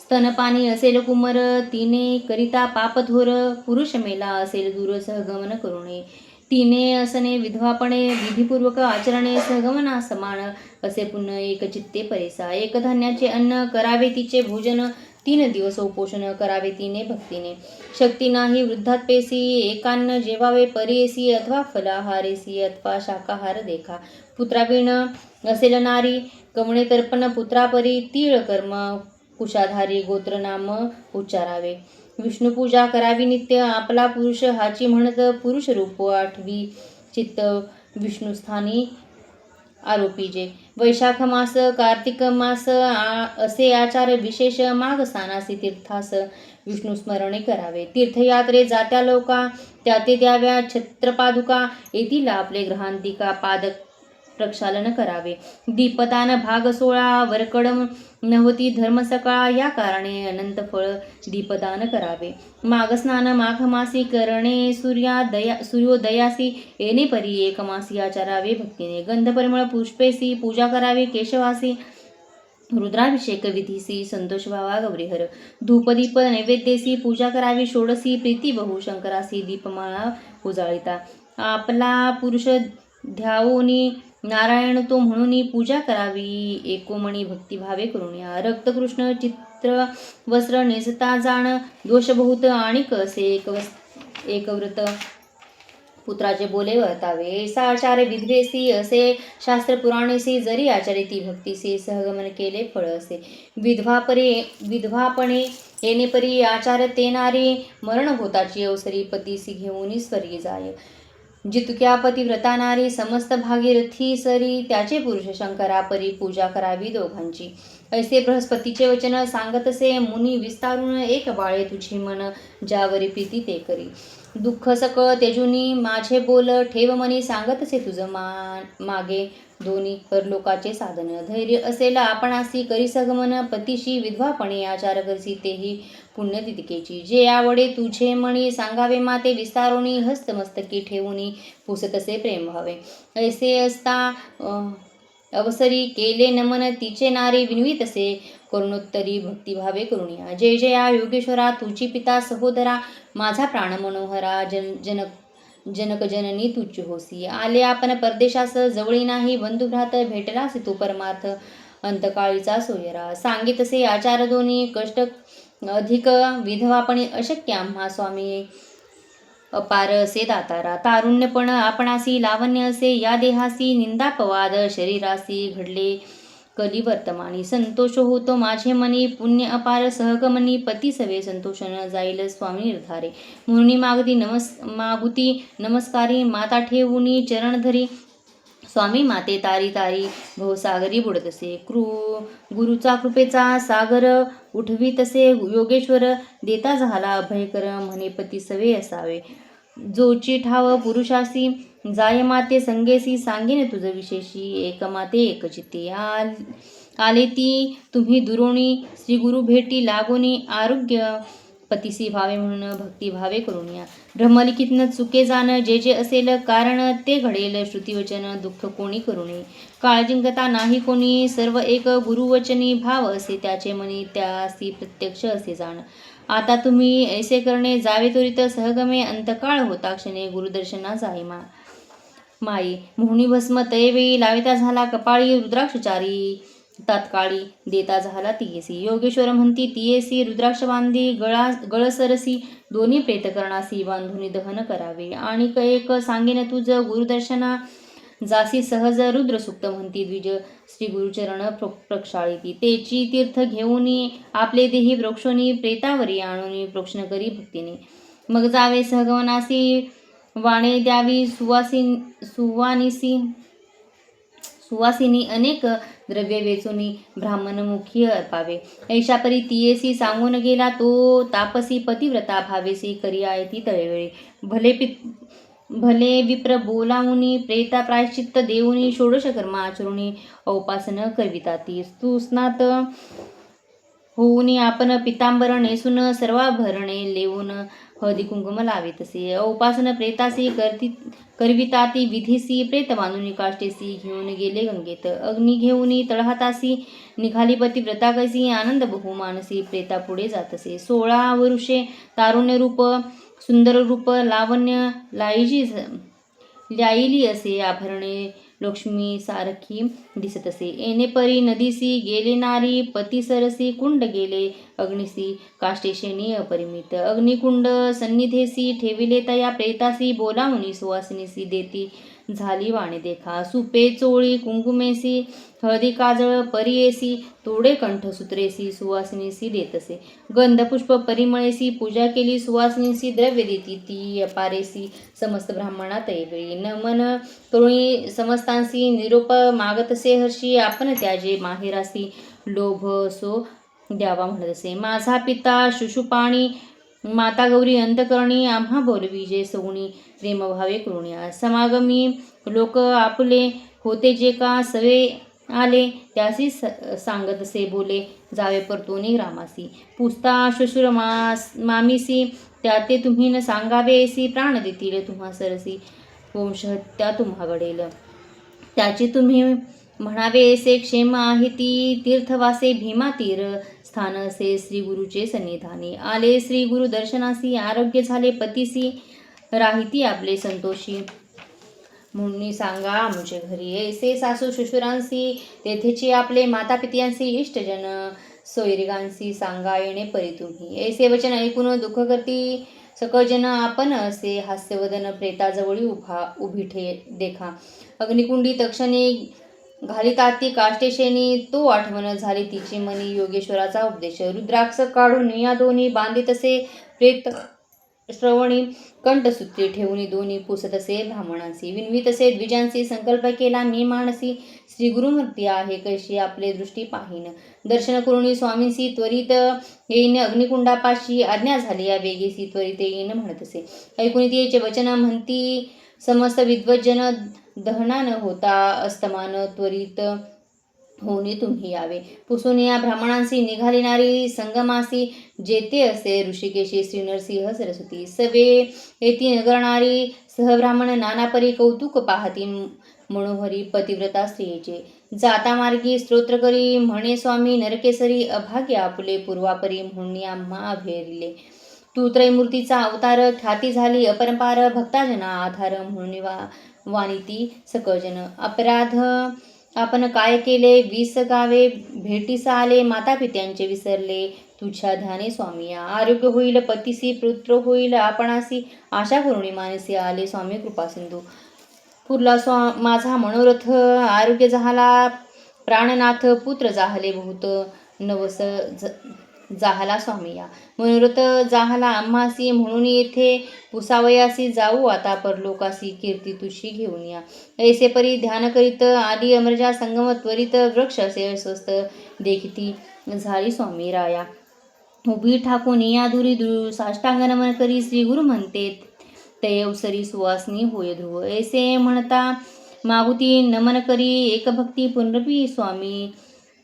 A: स्तनपाणी असेल कुमर तिने करिता पापथोर पुरुष मेला असेल दूर सहगमन करू नये तिने असणे विधवापणे विधिपूर्वक आचरणे सहगमना समान असे पुन्हा एक चित्ते परेसा एक धान्याचे अन्न करावे तिचे भोजन 3 दिवस उपोषण करावे तिने भक्तीने शक्ती नाही वृद्धात्पेसी एकान्न जेवावे परेसी अथवा फलाहारेसी अथवा शाकाहार देखा पुत्राविण असेल नारी कवणे तर्पण पुत्रापरी तीळ कर्म कुशाधारी गोत्रनाम उच्चारावे विष्णुपूजा करावी नित्य आपला पुरुष हाची म्हणत पुरुष रूप 8वी चित्त विष्णुस्थानी आरोपीजे वैशाख मास कार्तिक मास असे आचार विशेष माघ स्थानासी तीर्थास विष्णू स्मरणे करावे तीर्थयात्रे जात्या लोका त्या ते द्याव्या छत्रपादुका येथील आपले ग्रहांतिका प्रक्षालन करावे. दीपदान भाग 16 वरकड नवती धर्म सकाळ, या कारणे अनंत फळ दीपदान करावे. माघस्नान माघ मासी करणे, सूर्योदयासी येणे परी एक मासी आचारावे भक्तीने. गंधपरिमळ पुष्पेसी पूजा करावी केशवासी, रुद्राभिषेक विधीसी संतोष व्हावा गौरीहर. धूपदीप नैवेद्येसी पूजा करावी षोडसी, प्रीती बहु शंकरासी दीपमाळा उजाळिता. आपला पुरुष ध्यावोनी नारायण तो म्हणून पूजा करावी एकोमणी भक्तिभावे करुण्या. रक्तकृष्ण चित्र वस्त्र नेसता जाण, दोष बहुत आणिक असे एक व्रत पुत्राचे बोले वर्तावे. ऐसा आचार्य विधवेसी असे शास्त्र पुराणेसी, जरी आचार्य भक्तीसी सहगमन केले फळ असे. विधवापणे येणे परी आचार्य ते नारी, मरण होताची अवसरी पतीसी घेऊन स्वर्गी जाय. जितक्या पतिव्रता नारी समस्त भागीरथी सरी, त्याचे पुरुष शंकरा परी पूजा करावी दोघांची. ऐसे बृहस्पतीचे वचन सांगतसे मुनी विस्तारून, एक बाळे तुझे मन ज्यावरी प्रीती ते करी. दुःख सकळ तेजुनी माझे बोल, ठेव मनी सांगतसे तुझ मागे दोन्ही परलोकाचे साधन. धैर्य असेल आपणासी करी सगमन, पतीशी विधवापणे आचार करसी तेही पुण्य तितकेची. जे आवडे तुझे मणी सांगावे माते विस्तारोनी, हस्तमस्तकी ठेवूनी पुसतसे प्रेम व्हावे. ऐसे असता अवसरी केले नमन, तिचे नारी विनवीतसे करुणोत्तरी भक्तिभावे करुणिया. जय जया योगेश्वरा तुझी पिता सहोदरा, माझा प्राण मनोहरा जनक जननी तुझ होसी. आले आपण परदेशास जवळी नाही, बंधुभ्रात भेटलास तू परमार्थ अंतकाळीचा सोयरा. सांगितसे आचार दोन्ही कष्ट अधिक, विधवापणे अशक्य आम्हा स्वामी अपार असे दातारा. तारुण्यपण आपणासी लावण्य असे या देहासी, निंदापवाद शरीरासी घडले कली वर्तमानी. संतोष होतो माझे मनी पुण्य अपार सहगमनी, पती सवे संतोष न जाईल स्वामी निर्धारे. म्हणून मागुती नमस्कारी, माता ठेवूनी चरण धरी, स्वामी माते तारी तारी भवसागरी बुडतसे. गुरुचा कृपेचा सागर उठवीतसे योगेश्वर, देता झाला अभयकर म्हणे पती सवे असावे. जोची ठाव पुरुषासी जाय माते संगेसी, सांगेन तुझ विशेषी एक माते एक चित्ते. आले ती तुम्ही दुरोणी, श्री गुरु भेटी लागोनी, आरोग्य पतीसी भावे म्हणून भक्ती भावे करुण्या. ब्रह्मलिखित न चुके जाण, जे जे असेल कारण ते घडेल श्रुतिवचन, दुःख कोणी करू नये. काळजिंकता नाही कोणी, सर्व एक गुरुवचनी, भाव असे त्याचे मनी त्यासी प्रत्यक्ष असे जाण. आता तुम्ही ऐसे करणे जावे त्वरित सहगमे, अंतकाळ होता क्षणे गुरुदर्शना जाई माई. मोहनी भस्म तयवेळी लाविता झाला कपाळी, रुद्राक्षचारी तात्काळी देता झाला तियेसी. योगेश्वर म्हणती तियेसी रुद्राक्ष बांधी गळसरसी, दोन्ही प्रेतकरणासी बांधून दहन करावे. आणि एक सांगेन तुझ गुरुदर्शना, जासी सहज रुद्रसुक्त म्हणती द्विज श्री गुरुचरण प्रक्षाळिती. तेची तीर्थ घेऊनी आपले देही प्रोक्षोनी, प्रेतावरी आणूनी प्रोक्षण करी भक्तीने. मग जावे सहगमनासी, वाणे द्यावी सुवासिनी अनेक द्रव्य वेचूनी ब्राह्मणमुखी अर्पावे. ऐशापरी तियेसी सांगून गेला तो तापसी, पतिव्रता भावेसी करी आयती तळेवेळी. भले विप्र बोलावुनी, प्रेता प्रायश्चित्त देऊनी, षोडश कर्म आचरुनी औपासन करविता ती. स्तुस्नात होऊनी आपण पितांबर नेसून, सर्वाभरणे लेवून हळदी कुंकुम लावितसे. औपासन प्रेतासी करविता ती विधीसी, प्रेत बांधून काष्टेसी घेऊन गेले गंगेत. अग्नी घेऊनी तळहातासी निघाली पतिव्रता कशी, आनंद बहुमानसी प्रेता पुढे जातसे. 16 वरुषे तारुण्य रूप सुंदर रूप लावण्य ल्याईली असे, आभरणे लक्ष्मी सारखी दिसतसे. येणे परी नदीसी गेले नारी, पती सरसी कुंड गेले अग्निसी, काष्टेशेनी अपरिमित. अग्निकुंड सन्निधेसी ठेविले तया प्रेतासी, बोलावुनी सुवासिनीसी देती झाली वाणी देखा. सुपे चोळी कुंकुमेसी, हळदी काजळ परियेसी, तोडे कंठ सूत्रेसी सुवासिनीसी देतसे. गंधपुष्प परिमळेसी पूजा केली सुवासिनीसी, द्रव्य देती ती अपारेसी समस्त ब्राह्मणात ऐवेळी. नमन करुणी समस्तांसी निरोप मागतसे हर्षी, आपण त्याजे माहेरासी लोभ सो द्यावा म्हणतसे. माझा पिता शुशुपाणी, माता गौरी अंतकरणी, आम्हा बोलवी जे सगुणी प्रेमभावे करुण्या. समागमी लोक आपुले होते जे का सवे आले त्यासी सांगत असे बोले जावे परतोनी रामासी पुसता श्वशुर मामीसी त्या ते तुम्ही न सांगावेसी प्राण देतील तुम्हा सरसी वंशहत्या तुम्हा घडेल त्याची तुम्ही म्हणावे असे क्षेम आहे ती तीर्थवासे भीमा तीर स्थान असे श्री गुरुचे सन्निधानी आले श्री गुरु दर्शनासी आरोग्य झाले पतीसी राहिती आपले संतोषी म्हणून सांगा आमचे घरी ऐसे सासू शुशुरांसी तेथेची आपले माता पित्यांसी इष्टजन सोयरिगांसी सांगा येणे परी तुम्ही ऐसे वचन ऐकून दुःख करती सकळजन आपण असे हास्यवदन प्रेताजवळी उभी देखा अग्निकुंडी तक्षणी घालिताती काष्टेशेनी तो आठवण झाली तिची मनी योगेश्वराचा उपदेश रुद्राक्ष काढून या दोन्ही बांधित असे प्रेत श्रवणी कंठसूत्री ठेवून दोन्ही पुसत असे ब्राह्मणांसी विनवीत असे द्विजांसी संकल्प केला मी मानसी श्री गुरुमूर्ती आहे कशी आपले दृष्टी पाहिन दर्शन करून स्वामींसी त्वरित येईन अग्निकुंडापाशी आज्ञा झाली या वेगेसी त्वरित येईन म्हणत असे ऐकून तिचे वचन म्हणती समस्त विद्वज्जन दहना न होता अस्तमान त्वरित होणे तुम्ही यावे पुसून या ब्राह्मणांशी निघालिनारी संगमासी जेते असे ऋषिकेशी श्रीनरसिंह सरस्वती सवे येती नगरणारी सहब्राह्मण नानापरी कौतुक पाहती मनोहरी पतिव्रता स्त्रियेचे जाता मार्गी स्तोत्र करी म्हणे स्वामी नरकेसरी अभाग्य आपुले पूर्वापरी म्हणून आम्हा अभेरिले तू त्रैमूर्तीचा अवतार ख्याती झाली अपरंपार भक्ताजना आधार म्हणून वानिती सकळजन अपराध आपण काय केले वीस गावे भेटीस आले माता पित्यांचे विसरले तुझ्या ध्याने स्वामी आरोग्य होईल पतीसी पुत्र होईल आपणासी आशा करुणी मानसी आले स्वामी कृपा सिंधू पुरला माझा मनोरथ आरोग्य झाला प्राणनाथ पुत्र जाहले बहुत नवस जाहला स्वामिया मनोरथ जाहला आम्हासी म्हणून येथे पुसावयासी जाऊ आता परलोकासी कीर्ती तुझी घेऊन या ऐसे परी ध्यान करीत आली अमरजा संगम त्वरित वृक्ष असे स्वस्त देखती झाली स्वामी राया उभी ठाकून या दुरी साष्टांग नमन करी श्री गुरु म्हणते ते अवसरी सुवासनी होय ध्रुव ऐसे म्हणता मागुती नमन करी एक भक्ती पुनरपी स्वामी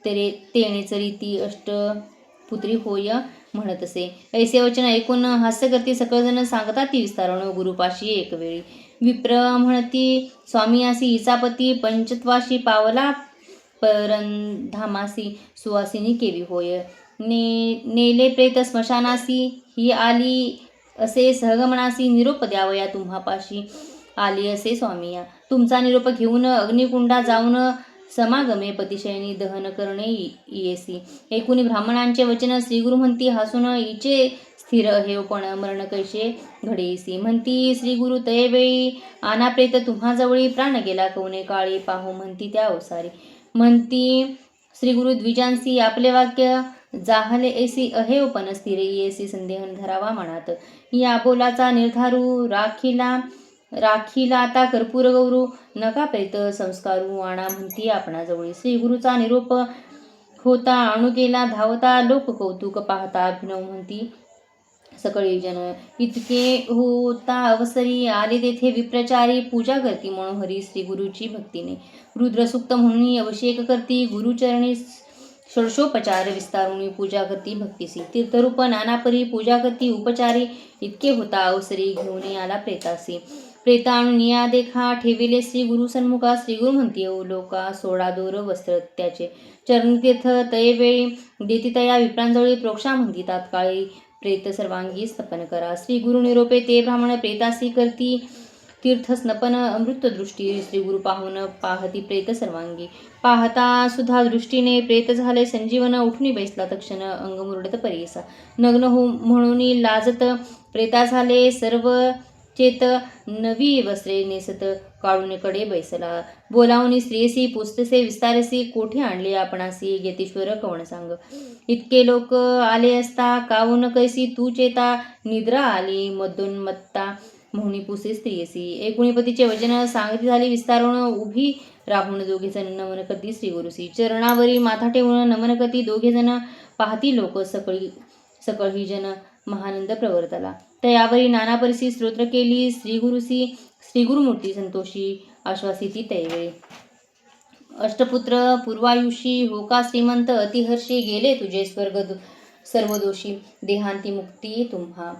A: तेणे चरिती अष्ट पुत्री होय म्हणत असे ऐसे वचन ऐकून हास्य करती सकळजण सांगतात ती विस्तारण गुरुपाशी एक वेळी विप्र म्हणती स्वामी असी इचापती पंचत्वाशी पावला परंधामासी सुवासिनी केवी होय नेले प्रेत स्मशानासी ही आली असे सहगमनासी निरोप द्यावया तुम्हापाशी आली असे स्वामिया तुमचा निरोप घेऊन अग्निकुंडा जाऊन समागमे पतिशयनी दहन करणे येसी एकूणी ब्राह्मणांचे वचन श्रीगुरु म्हणती हसून इचे स्थिर हे पण मरण कैसे घडेसी म्हणती श्रीगुरु तयवेळी आनाप्रेत तुम्हाजवळी प्राण गेला कवने काळी पाहू म्हणती त्या अवसारी म्हणती श्रीगुरु द्विजांसी आपले वाक्य जाहले ऐसी अहेव पण स्थिर येसी संदेह धरावा मनात या बोलाचा निर्धारू राखीला आता कर्पूर गौरू नका प्रेत संस्कारू आणा म्हणती आपणाजवळी श्री गुरुचा निरोप होता अणु गेला धावता लोक कौतुक पाहता अभिनव म्हणती सकळी जन इतके होता अवसरी आले तेथे विप्रचारी पूजा करती मनोहरी श्री गुरुची भक्तीने रुद्रसुक्त म्हणून अभिषेक करती गुरुचरणी षोडशोपचार विस्तारुणी पूजा करती भक्तीसी तीर्थरूप नानापरी पूजा करती उपचारी इतके होता अवसरी घेऊन आला प्रेतासी प्रेताणुनिया देखा ठेविले श्री गुरु सन्मुखा श्री गुरु म्हणती लोका सोडा दोर वस्त्र त्याचे चरणतीर्थ तयवेळी देती तया विप्रांजवळी प्रोक्षा म्हणती तात्काळी प्रेत सर्वांगी स्तपन करा श्री गुरु निरोपे ते ब्राह्मण प्रेतासी करती तीर्थ स्नपन अमृत दृष्टी श्री गुरु पाहून पाहती प्रेत सर्वांगी पाहता सुद्धा दृष्टीने प्रेत झाले संजीवन उठून बैसला तक्षण अंग मुरडत परीसा नग्न हो म्हणून लाजत प्रेता झाले सर्व चेत नवी वस्त्रे नेसत काढून कडे बैसला बोलावणी स्त्रियसी पुस्तसे विस्तारसी कोठे आणले आपणासी गेतीश्वर कवण सांग इतके लोक आले असता काहून कैसी तू चेता निद्रा आली मदोन्मत्ता मोहनी पुसे स्त्रियसी एकुणीपतीचे वचन सांगती झाली विस्तारून उभी राहून दोघेजण नमन करती श्री गुरुसी चरणावरी माथा ठेवून नमन करती दोघेजण पाहती लोक सकळही जन महानंद प्रवर्तला तयावरी नाना परिसी स्तोत्र केली श्री गुरुमूर्ती संतोषी आश्वासिती तैवेळी अष्टपुत्र पूर्वायुषी हो का श्रीमंत अतिहर्षी गेले तुझे स्वर्ग सर्व दोषी देहांती मुक्ती तुम्हा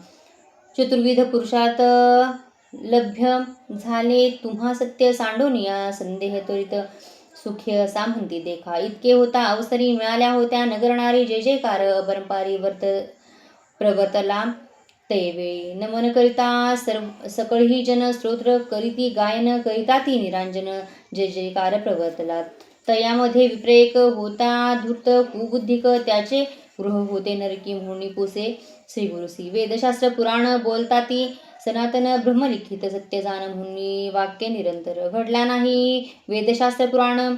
A: चतुर्विध पुरुषार्थ लभ्य झाले तुम्हा सत्य सांडोनिया संदेह त्वरित सुखी असा म्हणती देखा इतके होता अवसरी मिळाल्या होत्या नगरणारी जय जयकार अपरंपारी प्रवर्तला तैवेळी नमन करिता सकळही जन स्तोत्र करीती गायन करिता ती निरांजन जय जयकार प्रवर्तला तयामध्ये विप्रेक होता धूर्त कुबुद्धिक त्याचे गृह होते नरकी म्हणून पुसे श्री गुरुसी वेदशास्त्र पुराण बोलता ती सनातन ब्रह्मलिखित सत्य जाण म्हणून वाक्य निरंतर घडला नाही वेदशास्त्र पुराण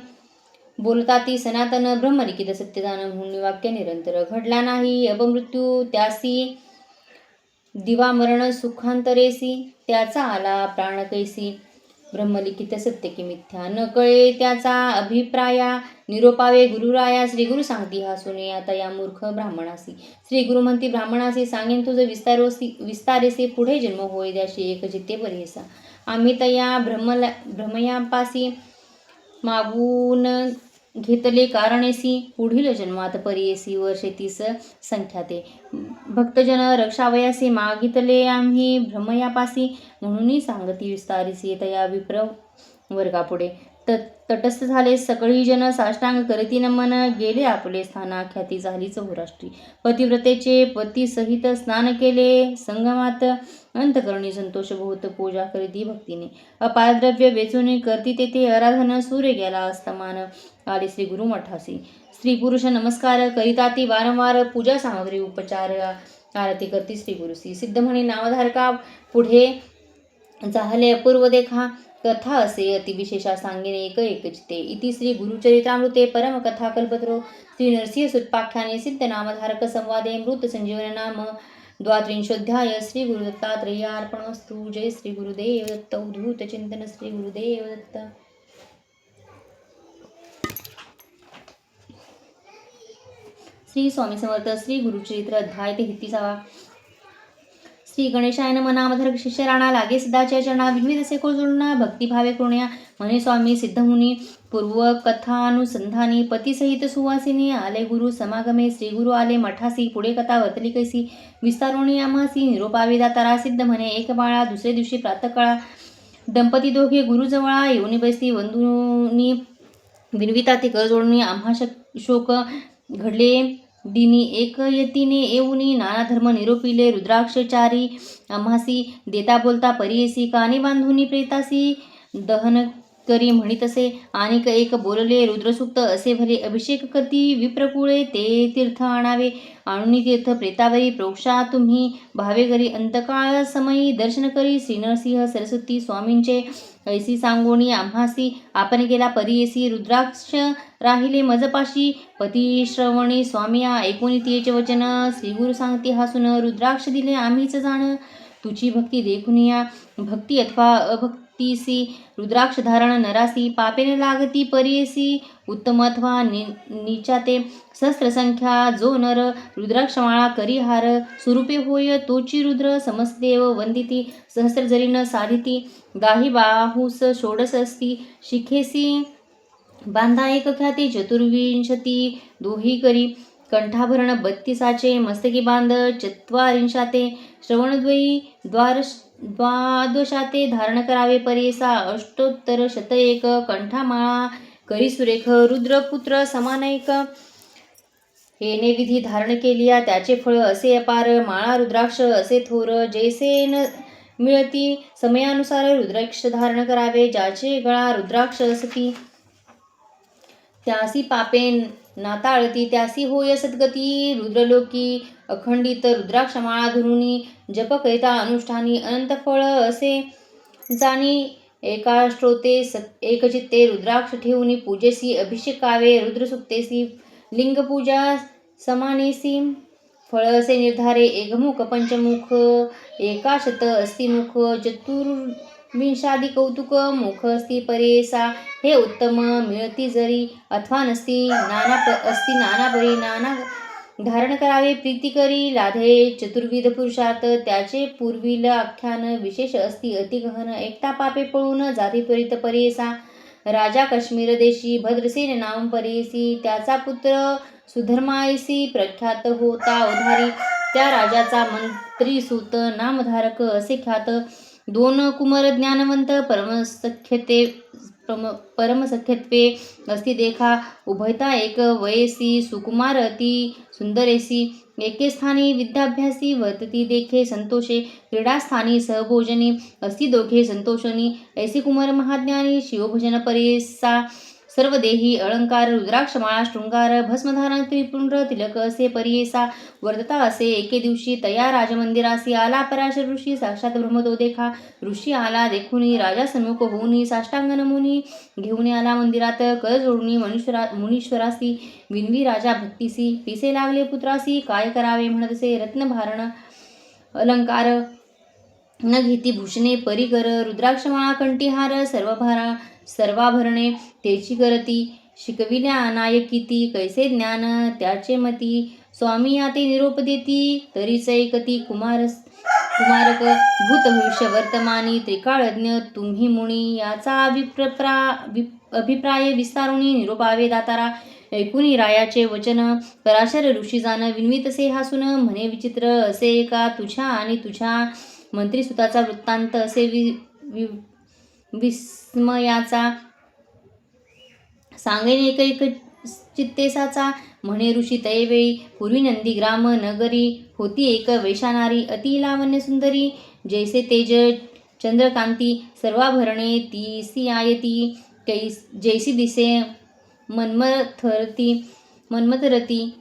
A: बोलता ती सनातन ब्रह्मलिखित सत्य जाण म्हणून वाक्य निरंतर घडला नाही अपमृत्यू त्यासी दिवा मरण सुखांतरेसी त्याचा आला प्राण कैसी ब्रह्मलिखित सत्य की मिथ्या न कळे त्याचा अभिप्राया निरोपावे गुरुराया श्री गुरु सांगती हा सुने आता या मूर्ख ब्राह्मणासी श्री गुरु म्हणती ब्राह्मणासी सांगेन तुझं विस्तारेसे पुढे जन्म होय त्याशी एक चित्ते परिसा आम्ही तया भ्रमयापासी मागून घेतले कारणेसी पुढील जन्मात परियेसी वर्षे 30 संख्याते भक्तजन रक्षावयासी मागितले आम्ही भ्रमयापासी म्हणून सांगती विस्तारिसी तया विप्र वर्गापुढे तटस्थ झाले सकळी जन साष्टांग करती नमन गेले आपले स्थाना ख्याती झाली चौराष्ट्री पतिव्रतेचे पती सहित स्नान केले संगमात अंतकरणी संतोष बहुत पूजा करीती भक्तीने अपार द्रव्य वेचून करती तेथे आराधन सूर्य गेला अस्तमान आले श्री गुरु मठासी स्त्री पुरुष नमस्कार करिता ती वारंवार पूजा सामग्री उपचार आरती करती श्री गुरुसी सिद्ध म्हणे नामधारका पुढे झाले अपूर्व देखा कथा असे अतिविशेषा सांगेन एक एकचिते इति श्री गुरुचरित्रामृते परम कथा कल्पतरो श्री नरसिंह सुत्पाख्याने सिद्ध नामधारक संवादे मृत संजीवन नाम द्वात्रिंशोऽध्याय श्री गुरुदत्तात्रेयार्पणमस्तु जय श्री गुरुदेव दत्त उद्धूत चिंतन श्री गुरुदेव दत्त श्री स्वामी समर्थ श्री गुरुचरित्र अध्याय 33 श्री गणेशाय नमः नामधारक शिष्य राणा लागे सदाच्या चरणा विविध से जोडणा भक्तिभावे कृण्या म्हणे स्वामी सिद्धमुनी पूर्व कथानुसंधानी पतीसहित सुवासिनी आले गुरु समागमे श्री गुरु आले मठासी पुढे कथा वर्तली कैसी विस्तारोणी आम्हासी निरोपावे दातारा सिद्ध म्हणे एक बाळा दुसरे दिवशी प्रातःकाळा दंपती दोघे गुरुजवळा येऊनी बैसी वंदुनी विनविता ती कर जोडणी आम्हा शोक घडले दिनी एक यतीने येऊनी नाना धर्म निरोपिले रुद्राक्षचारी आम्हासी देता बोलता परियेसी कानी बांधुनी प्रेतासी दहन करी म्हणितसे आणिक एक बोलले रुद्रसूक्त असे भले अभिषेक करती विप्रकुळे ते तीर्थ आणावे आणुनी तीर्थ प्रेतावरी प्रोक्षा तुम्ही भावे करी अंतकाळ समयी दर्शन करी श्रीनरसिंह सरस्वती स्वामींचे ऐसी सांगोणी आम्हासी आपण गेला परियेसी रुद्राक्ष राहिले मजपाशी पतिश्रवणी स्वामिया ऐकून तिचे वचन श्रीगुरु सांगती हसून रुद्राक्ष दिले आम्हीच जाण तुझी भक्ती देखुनिया भक्ती अथवा अभक्तीसी रुद्राक्ष धारण नरासी पापेने लागती परियेसी उत्तम अथवा नीचाते सहस्त्रसंख्या जो नर रुद्राक्षमाळा करी हार स्वरूपे होय तोची रुद्र समस्तदेव वंदिती सहस्र जरी न साधिती गाही बाहूस षोडस असती शिखेसी बांधा एक ख्याती चतुर्विंशती दोही करी कंठाभरण 32 मस्तकी बांध चत्वारिंशाते श्रवणद्वयी द्वादशाते धारण करावे परियेसा अष्टोत्तर 101 कंठामाळा करी सुरेख रुद्रपुत्र समानैक हेने विधी धारण केलिया त्याचे फळ असे अपार माळा रुद्राक्ष असे थोर जैसे न मिळती समयानुसार रुद्राक्ष धारण करावे ज्याचे गळा रुद्राक्ष असती त्यासी पापे नाताळती त्यासी होय सद्गती रुद्रलोकी अखंडित रुद्राक्षमाळा धरुनी जप करिता अनुष्ठानी अनंत फळ असे जाणी एका श्रोते एकचित्ते रुद्राक्ष ठेवून पूजेसी अभिषेकावे रुद्रसुक्तेसी लिंगपूजा समानेसी फळ असे निर्धारे एकमुख पंचमुख एकाशत अस्तिमुख चतुर्विंशादी कौतुक मुख असती परेसा हे उत्तम मिळती जरी अथवा नसती नाना परी नाना धारण करावे प्रीती करी लाधे चतुर्विध पुरुषार्थ त्याचे पूर्वील आख्यान विशेष असती अति गहन एकटा पापे पळून जाती त्वरित परेसा राजा काश्मीर देशी भद्रसेन नाम परेसी, त्याचा पुत्र सुधर्मायसी प्रख्यात होता उधारी, त्या राजाचा मंत्री सूत नामधारक असे ख्यात, दोन कुमार ज्ञानवंत परमसख्यत्वे असती देखा, उभयता एक वयसी सुकुमार अति सुंदरेसी, एके स्थानी विद्याभ्यासी वर्तती देखे संतोषे, क्रीडास्थानी सहभोजनी असती दोघे संतोषणी, ऐसे कुमार महाज्ञानी शिवभजन परेसा, सर्व देही अलंकार रुद्राक्षमाळा शृंगार, भस्मधारण त्रिपुंड्र तिलक असे परियेसा, वर्तता असे एके दिवशी तया राजमंदिरासी, आला पराशर ऋषी साक्षात ब्रह्मतो देखा, ऋषी आला देखुनी राजा सन्मुख होऊनी, साष्टांग नमुनी घेऊन आला मंदिरात, कर जोडूनी मुनीश्वरासी, विनवी राजा भक्तीसी, पिसे लागले पुत्रासी, काय करावे म्हणतसे, रत्नभारण अलंकार न घेती भूषणे परिकर, रुद्राक्षमाळा कंठीहार सर्वाभरणे तेची करती, शिकविल्या नायकिती कैसे ज्ञान त्याचे मती, स्वामी याते निरोप देती तरीच ऐकती, कुमारक भूत भविष्य वर्तमानी त्रिकाळज्ञ तुम्ही मुनी, याचा अभिप्राय विस्तारुनी निरोपावे दातारा, ऐकुनी रायाचे वचन पराशर ऋषी जाण, विनवीतसे हासून म्हणे विचित्र असे का तुझ्या आणि तुझ्या मंत्रीसुताचा वृत्तांत असे विस्मयाचा, सांगेन एक चित्तेसाचा, म्हणे ऋषी तयवेळी, पूर्वी नंदीग्राम नगरी होती एक वैशानारी, अति लावण्य सुंदरी, जैसे तेज चंद्रकांती, सर्वाभरणे तीसी आयती, जैसी दिसे मन्मथरती,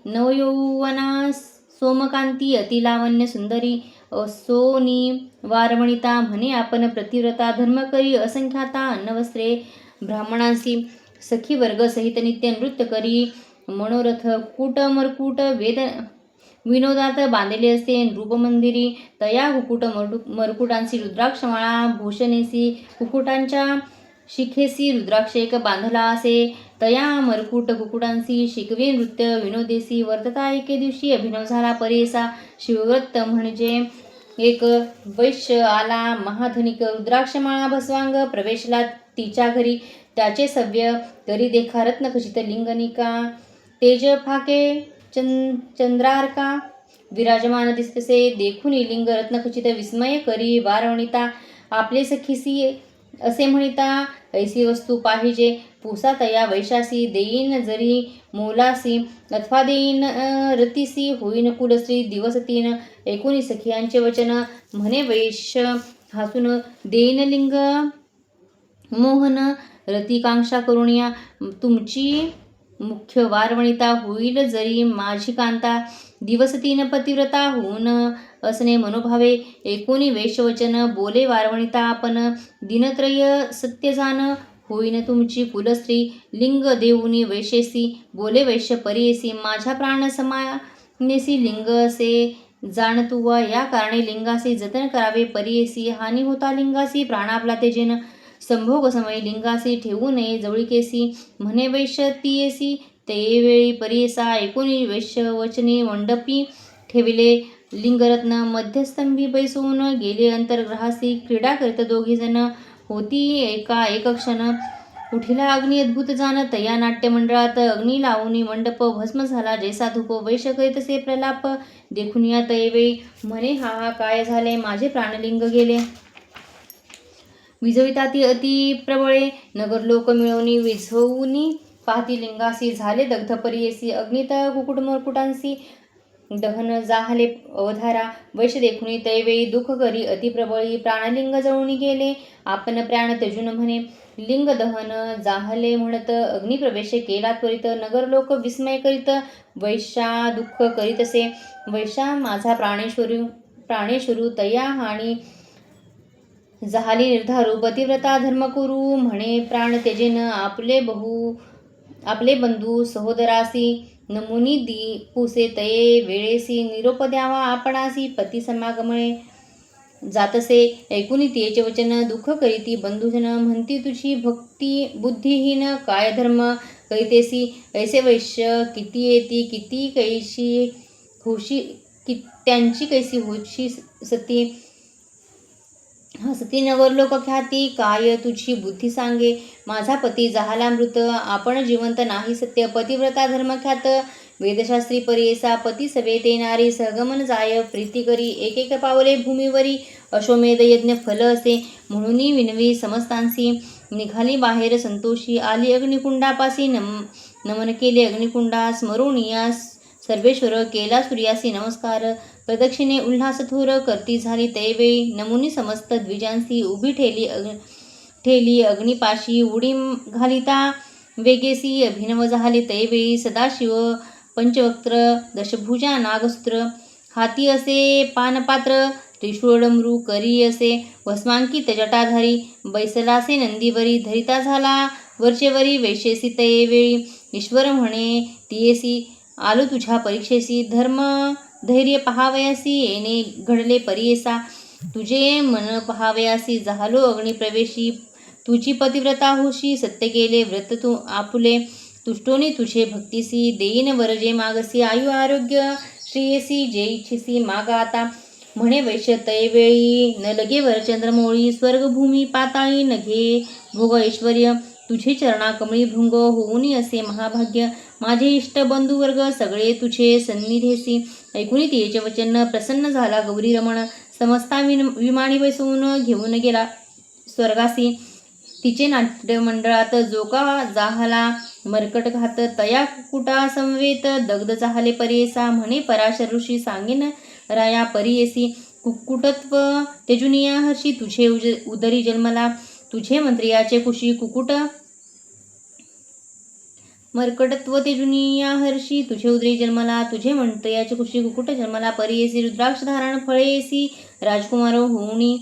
A: नवयौवना सोमकांती, अति लावण्य सुंदरी, असोनी वारवणिता, म्हणे आपण प्रतिव्रता, धर्म करी असंख्याता, अन्नवस्त्रे ब्राह्मणांसी, सखी वर्ग सहित नित्य नृत्य करी, मनोरथ कुकुट मरकुट विनोदात बांधलेले असते रूपमंदिरी, तया कुकुट मरकुटांसी रुद्राक्षमाळा भूषणेसी, कुकुटांच्या शिखेसी रुद्राक्ष एक बांधला असे, तया मरकुट कुकुटांसी शिकवे नृत्य विनोदेसी, वर्तता एके दिवशी अभिनव झाला परेसा, शिवव्रत म्हणजे एक वैश्य आला महाधनिक, रुद्राक्षमाळा भस्वांग प्रवेशला तिच्या घरी, त्याचे सव्य करी देखा रत्नखचित लिंगनिका, तेज फाके चंद्रार्का विराजमान दिसतसे, देखुनी लिंग रत्नखचित विस्मय करी वारवणिता, आपले सखीसी असे म्हणिता, ऐसी वस्तू पाहिजे पुसा तया वैशासी, देईन जरी मोलासी अथवा देईन रतीसी, होईन कुलश्री दिवस तीन, ऐकुनी सखियांचे वचन म्हणे वैश्य हासून, देईन लिंग मोहन रतिकांक्षा करुणिया, तुमची मुख्य वारवणिता होईल जरी माझी कांता, दिवस तीन पतिव्रता होऊन असणे मनोभावे, ऐकुनी वैश्यवचन बोले वारवणिता आपण, दिनत्रय सत्य जाण होईन तुमची कुलस्त्री, लिंग देऊनी वैश्यसी, बोले वैश्य परेसी, माझ्या प्राण समानेसी, लिंग असे जाण तुवा, या कारणे लिंगासी जतन करावे परेसी, हानी होता लिंगासी प्राण आपला तेजेन, संभोग समय लिंगासी ठेवू नये जवळीकेसी, म्हणे वैश्य तियेसी, ते परेसा, ऐकुनी वैश्य वचनी मंडपी ठेविले लिंगरत्न, मध्यस्तंभी बैसवून गेले अंतर्ग्रहासी, क्रीडा करीत दोघे जण, होती एका एक क्षण, उठिला अग्नी अद्भुत जाण, तया नाट्यमंडळात अग्नी लावूनी मंडप भस्म झाला जैसा धूप, वैश्य करीतसे प्रलाप देखुनिया तयवेळी, म्हणे हा काय झाले, माझे प्राणलिंग गेले, विजविता ती अति प्रबळे, नगरलोक मिळवणी विझवूनी पाहती, लिंगासी झाले दग्ध परियेसी, अग्नित कुकुटमरकुटांसी दहन जाहले अवधारा, वैश्य देखुनी तैवेळी दुःख करी अति प्रबळी, प्राणलिंग जळून गेले आपण प्राण त्यजून, म्हणे लिंग दहन जाहले म्हणत अग्निप्रवेश केला त्वरित, नगरलोक विस्मय करीत वैश्या दुःख करीतसे, वैश्या माझा प्राणेश्वरू तया हानी जाहली निर्धारू, पतिव्रता धर्म करू, म्हणे प्राण त्यजेन आपले बंधू सहोदरासी, नमुनी पुसे तये वेळेसी, निरोप द्यावा आपणासी, पती समागमने जातसे, ऐकुनी तियेचे वचन दुःख करीती बंधुजन, म्हणती तुझी भक्ती बुद्धिहीन, काय धर्म करीतेसी, ऐसे वैश्य किती येती, किती कैशी होशी त्यांची कैसी होशी सती, हसती नवरलोक ख्याती, काय तुझी बुद्धी सांगे. माझा पती झाला मृत, आपण जिवंत नाही सत्य. पतिव्रता धर्मख्यात, वेदशास्त्री परीसा. पती सवेत येणारी, सहगमन जाय प्रीती करी. एक एक पावले भूमीवरी, अश्वमेध यज्ञ फल असे. म्हणून विनवी समस्तांसी, निघाली बाहेर संतोषी. आली अग्निकुंडापासी, नमन केले अग्निकुंडास. स्मरोनियास सर्वेश्वर, केला सूर्यासी नमस्कार. प्रदक्षिणे उल्हास थोर, करती झाली तैवेळी. नमुनी समस्त द्विजांसी, उभी ठेली अग्निपाशी. उडी घालिता वेगेसी, अभिनव झाले तैवेळी. सदाशिव पंचवक्त्र, दशभुजा नागसूत्र. हाती असे पानपात्र, त्रिशूळ मृ करी असे. भस्मांकित जटाधारी, बैसलासे नंदीवरी. धरिता झाला वरचेवरी, वैशेसी तैवेळी. ईश्वर म्हणे तियेसी, आलो तुझ्या परीक्षेसी. धर्म धैर्य पहावयासी, येणे घडले परियेसा. तुझे मन पहावयासी, झालो अग्निप्रवेशी. तुझी पतिव्रता होशी, सत्य केले व्रत तू आपुले. तुष्टोनी तुझे भक्तीसी, देईन वर जे मागसी. आयु आरोग्य श्रेयसी, जे इच्छिसी मागा आता. म्हणे वैश्य तैवेळी, न लगे वर चंद्रमौळी. स्वर्ग भूमी पाताळी, न घे भोग ऐश्वर्य. तुझे चरणा कमळी भृंग, होऊनी असे महाभाग्य. माझे इष्ट बंधुवर्ग, सगळे तुझे सन्निधेसी. ऐकून तिचे वचन, प्रसन्न झाला गौरी रमण. समस्ता विमानी बसवून, घेऊन गेला स्वर्गासी. तिचे नाट्यमंडळात जो का जाहला मरकट घात. तया कुकुटा समवेत, दग्ध झाले परियेसा. म्हणे पराशर ऋषी, सांगेन राया परियेसी. कुक्कुटत्व तेजुनिया हर्षी, तुझे उदरी जन्मला. तुझे मंत्रियाचे कुशी, कुकुट मर्कटत्व तेजुनिया हर्षी. तुझे उदरी जन्मला. तुझे मंत्रियाचे कुशी, कुकुट जन्मला परियेसी. रुद्राक्ष धारण फळेसी, राजकुमार होऊनी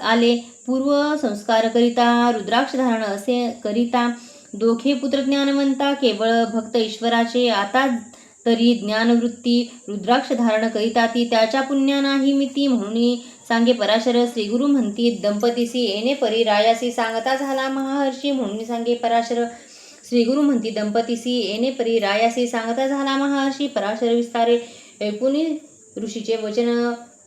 A: आले. पूर्व संस्कार करिता, रुद्राक्ष धारण असे करिता. दोघे पुत्र ज्ञानवंता, केवळ भक्त ईश्वराचे. आता तरी ज्ञानवृत्ती, रुद्राक्ष धारण करिता ती. त्याच्या पुण्या नाही मिती, म्हणून सांगे पराशर. श्रीगुरु म्हणती दंपतीसी, येणे परी रायासी. सांगता झाला महाहर्षी, म्हणून सांगे पराशर. श्रीगुरु म्हणती दंपतीसी, येणे परी रायासी. सांगता झाला महाहर्षी, पराशर विस्तारे. ऐकुनी ऋषीचे वचन,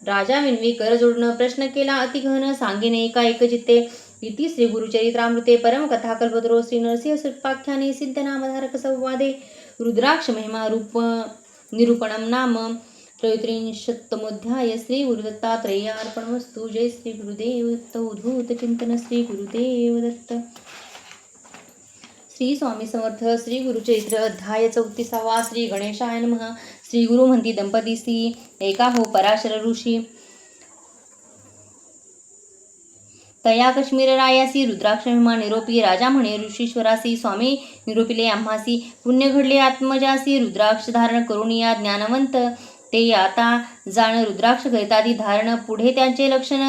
A: राजा विनवी कर जोडणं. प्रश्न केला अतिघन, सांगेन एका एक चित्ते. इति श्री गुरुचरित्रामृते परमकथा कल्पतरो श्री नरसिंह सुपाख्याने सिद्धनामधारक संवादे रुद्राक्ष महिमा रूप निरूपणम नाम त्रयोत्रिंशत्तमोऽध्याय. श्री गुरुदत्तात्रेयार्पणमस्तु. जय श्री गुरुदेव दत्त. उद्धूत चिंतन श्री गुरुदेव दत्त. श्री स्वामी समर्थ. श्री गुरुचरित्र अध्याय 34. श्री गणेशाय नमः. श्री गुरु म्हणती दंपतीसी, एका हो पराशर ऋषी. तया काश्मीर रायासी, रुद्राक्ष महिमा निरोपी. राजा म्हणे ऋषीश्वरासी, स्वामी निरोपिले आम्हासी. पुण्य घडले आत्मजासी, रुद्राक्ष धारण करून या ज्ञानवंत. ते आता जाण रुद्राक्ष करितादी धारण. पुढे त्यांचे लक्षण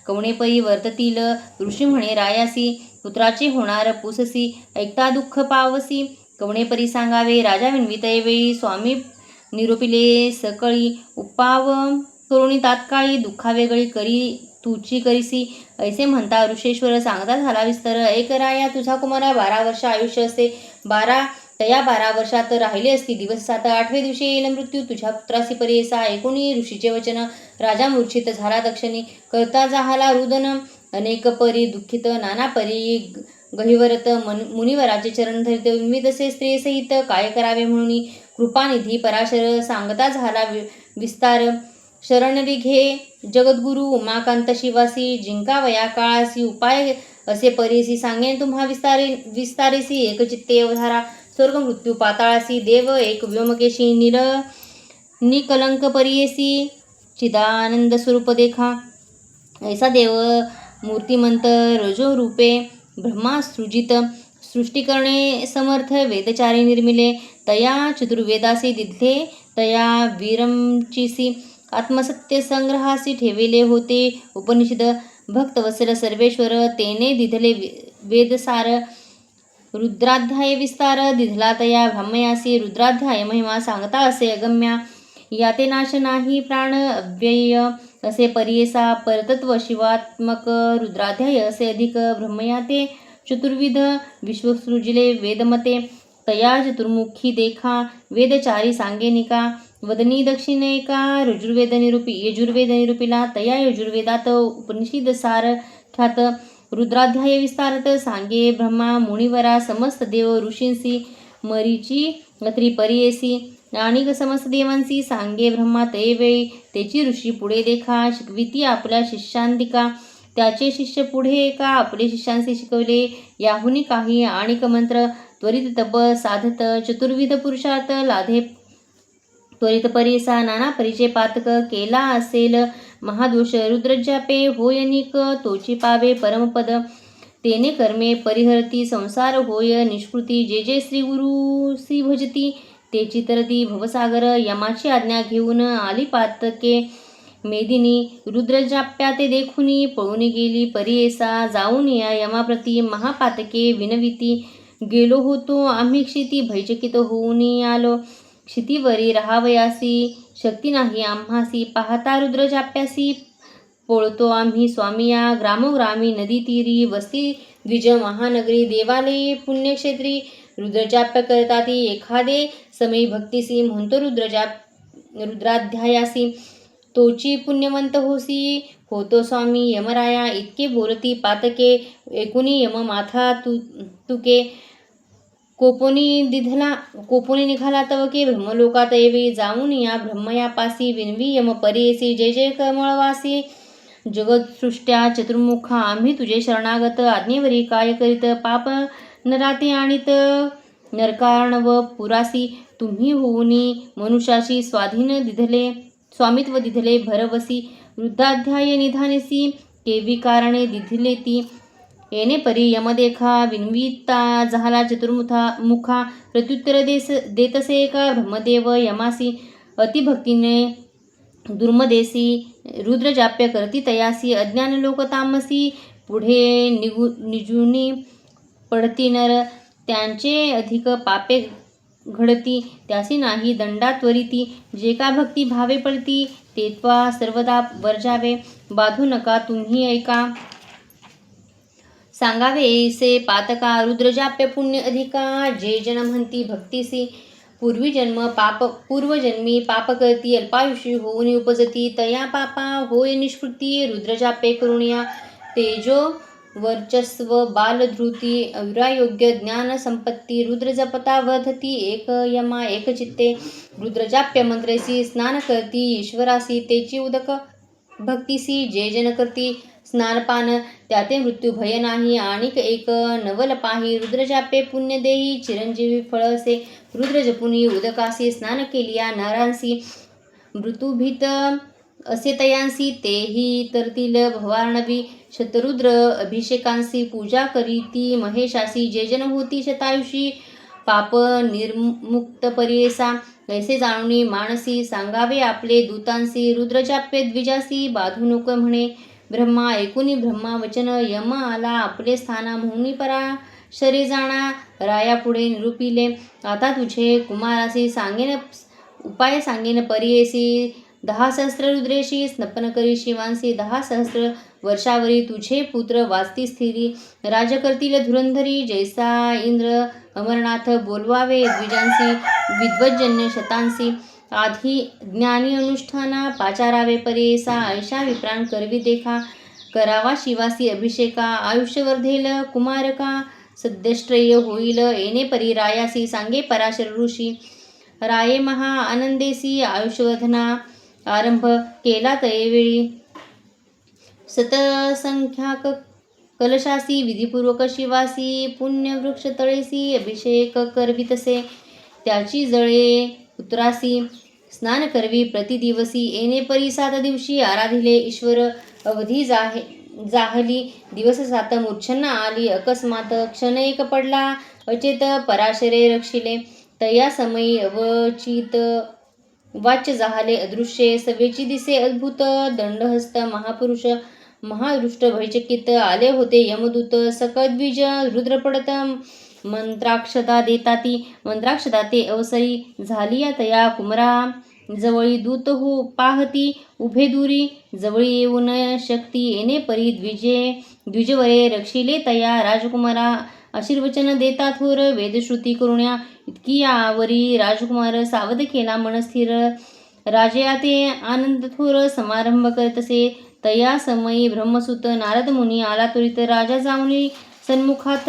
A: कवणेपरी वर्ततील. ऋषी म्हणे रायासी, पुत्राचे होणार पुससी. ऐकता दुःख पावसी, कवणेपरी सांगावे. राजा विनवितये वेळी, स्वामी निरोपिले सकळी. उपाव करुणी तात्काळी, दुःखावेगळी करी तुची करीसी. ऐसे म्हणता ऋषेश्वर. सांगता झाला विस्तर. एक राया, तुझा कुमारा 12 वर्ष आयुष्य असते. 12 वर्षात राहिले असती दिवस 7. 8व्या दिवशी येईल मृत्यू तुझ्या पुत्रासी परियेसा. ऐकून ऋषीचे वचन, राजा मूर्छित झाला दक्षिणी. करता जाहाला रुदन, अनेक परी दुःखित. नाना परी गहिवरत, मुनिवराचे चरण धरित. विविध असे स्त्रियसहित, काय करावे म्हणून कृपानिधी पराशर. सांगता झाला विस्तार. शरणरी घे जगद्गुरु, उमाकांत शिवासी. जिंकावया काळासी, उपाय असे परियसी. सांगेन तुम्हा विस्तारेसी. एकचित्ते अवधारा, स्वर्ग मृत्यू पाताळासी. देव एक व्योमकेशी, निकलंक परियेसी. चिदानंद स्वरूप देखा. ऐसा देव मूर्तिमंत, रजो रूपे ब्रह्मा सृजित. सृष्टी करणे समर्थ, वेदचारी निर्मिले. तया चतुर्वेदासी दिधले, तया वीरमचीसी. आत्मसत्य संग्रहासी ठेविले होते उपनिषद. भक्तवत्सल सर्वेश्वर, तेने दिधले वेदसार. रुद्राध्याय विस्तार, दिधला तया ब्राह्मयासी. रुद्राध्याय महिमा सांगता असे अगम्या. याते नाश नाही प्राण, अव्यय असे परियेसा. परतत्व शिवात्मक, रुद्राध्याय असे अधिक. ब्रह्मयाते चतुर्विध, विश्वसृजिले वेदमते. तया चतुर्मुखी देखा, वेदचारी सांगेनिका. वदनी दक्षिणेका यजुर्वेद निरूपिला तया यजुर्वेदात उपनिषद सारख्यात रुद्राध्याय विस्तारत सांगे ब्रह्मा मुनिवरा समस्त देव ऋषींसी मरीची त्रिपरियेसी आणि समस्त देवांसी सांगे ब्रह्मा तैवेळी त्याची ऋषी पुढे देखा शिकविती आपल्या शिष्यांतिका त्याचे शिष्य पुढे एका आपले शिष्यांशी शिकवले याहुनी काही आणिक मंत्र त्वरित तप साधत चतुर्विध पुरुषार्थ लाधे त्वरित परिसा नाना परिचय पातक केला असेल महादोष रुद्रजापे होय निक तोची पावे परमपद तेने कर्मे परिहरती संसार होय निष्कृती जे जे श्री गुरु श्री भजती तेची तरती भवसागर यमाची आज्ञा घेऊन आली पातके मेदिनी रुद्रजाप्या ते देखुनी पळून गेली परियेसा जाऊन या यमाप्रती महापातके विनविती गेलो होतो आम्ही क्षिती भयचकित होऊन आलो क्षितीवरी राहावयासी शक्ती नाही आम्हासी पाहता रुद्रजाप्यासी पोळतो आम्ही स्वामी या ग्रामोग्रामी नदी तीरी वस्ती द्विज महानगरी देवालये पुण्यक्षेत्री रुद्रजाप्य करताती एखादे समयी भक्तीसी म्हणतो रुद्राध्यायासी तोची पुण्यवंत होसी होतो स्वामी यमराया इतके बोलती पातके एकुणी यम माथा तुके कोपोनी निघाला तवके ब्रह्मलोकात येवी जाऊन या ब्रह्मयापासी विनवी यम परेसी जय जय कमळवासी जगत्सृष्ट्या चतुर्मुखा आम्ही तुझे शरणागत आज्ञेवरी काय करीत पाप नराते आणित नरकार्णव पुरासी तुम्ही होऊनी मनुष्याशी स्वामित्व दिधले भरवसी वृद्धाध्याय निधानेसी केवी कारणे दिधले ती येणे परी यमदेखा विन्विता झाला चतुर्मुखा प्रत्युत्तर देतसे का ब्रह्मदेव यमासी अतिभक्तीने दुर्मदेसी रुद्रजाप्य करती तयासी अज्ञान लोक तामसी पुढे निजुनी पडती नर त्यांचे अधिक पापे घडती त्यासी नाही दंडा त्वरिती जे का भक्ती भावे पडती तेत्वा सर्वदा वर्जावे बाधू नका तुम्ही ऐका सांगावे ऐसे पातका रुद्रजाप्य पुण्य अधिका जे जन म्हणती भक्तीसी पूर्वजन्मी पाप करती अल्पायुषी होऊन उपजती तया पापा होय निष्कृती रुद्रजापे करुणिया तेजो वर्चस्व बालधृती अविरायोग्य ज्ञान संपत्ती रुद्र जपता वधती एक यमा एक चित्ते रुद्रजाप्य मंत्रेसी स्नान करती ईश्वरासी तेची उदक भक्तीसी जे जन करती स्नानपान त्याते मृत्यू भय नाही आणिक एक नवल पाही रुद्रजापे पुण्य देही चिरंजीवी फळ असे रुद्र जपुनी उदकासी स्नान केलिया नरांसी मृत्यूभीत असे तयांसी तेही तरतील भवार्णवी शतरुद्र अभिषेकांसी पूजा करीती महेशासी जे जन होती शतायुषी पाप निर्मुक्त परियेसा ऐसे जाणुनी मानसी सांगावे आपले दूतांसी रुद्रजाप्य द्विजासी बाधू नको म्हणे ब्रह्मा ऐकुनी ब्रह्मा वचन यम आला आपले स्थाना म्हणून परा शरी जाणा राया पुढे निरूपिले आता तुझे कुमारासी सांगेन उपाय सांगेन परियेसी 10 सहस्र रुद्रेशी स्नपन करी शिवांसी 10 सहस्र वर्षावरी तुझे पुत्र वाचती स्थिरी राज करतील धुरंधरी जैसा इंद्र अमरनाथ बोलवावे द्विजांसी विद्वज्जन्य शतांसी आधी ज्ञानी अनुष्ठाना पाचारावे परेसा ऐशा विप्राण करवी देखा करावा शिवासी अभिषेका आयुष्य वर्धेल कुमारका सद्यश्रेय होईल येणे परी रायासी सांगे पराशर ऋषी राये महा आनंदेसी आयुष्यवर्धना आरंभ केला तयवेळी सतसंख्याक कलशासी विधिपूर्वक शिवासी पुण्यवृक्ष तळेसी अभिषेक करवितसे त्याची जळे उतरासी स्नान करवी प्रतिदिवसी येणे परी 7 दिवशी आराधिले ईश्वर अवधी जाहली दिवस 7 मूर्छना आली अकस्मात क्षण एक पडला अचेत पराशरे रक्षिले तया समयी अवचित वाच्य जाहले अदृश्ये सवेची दिसे अद्भुत दंडहस्त महापुरुष महादृष्ट भयचकित आले होते यमदूत सकद्विज रुद्र पडत मंत्राक्षता देताती मंत्राक्षता ते अवसरी झाली तया कुमरा जवळी दूत हो पाहती उभे दुरी जवळी येऊन शक्ती येणे परी द्विजवरे रक्षिले तया राजकुमारा आशीर्वचन देता थोर वेदश्रुती करुण्या इतकी यावरी राजकुमार सावध केला मनस्थिर राजया ते आनंद थोर समारंभ करतसे. तया समयी ब्रह्मसुत नारद मुनी आला त्वरित. राजा जाऊनी सन्मुखात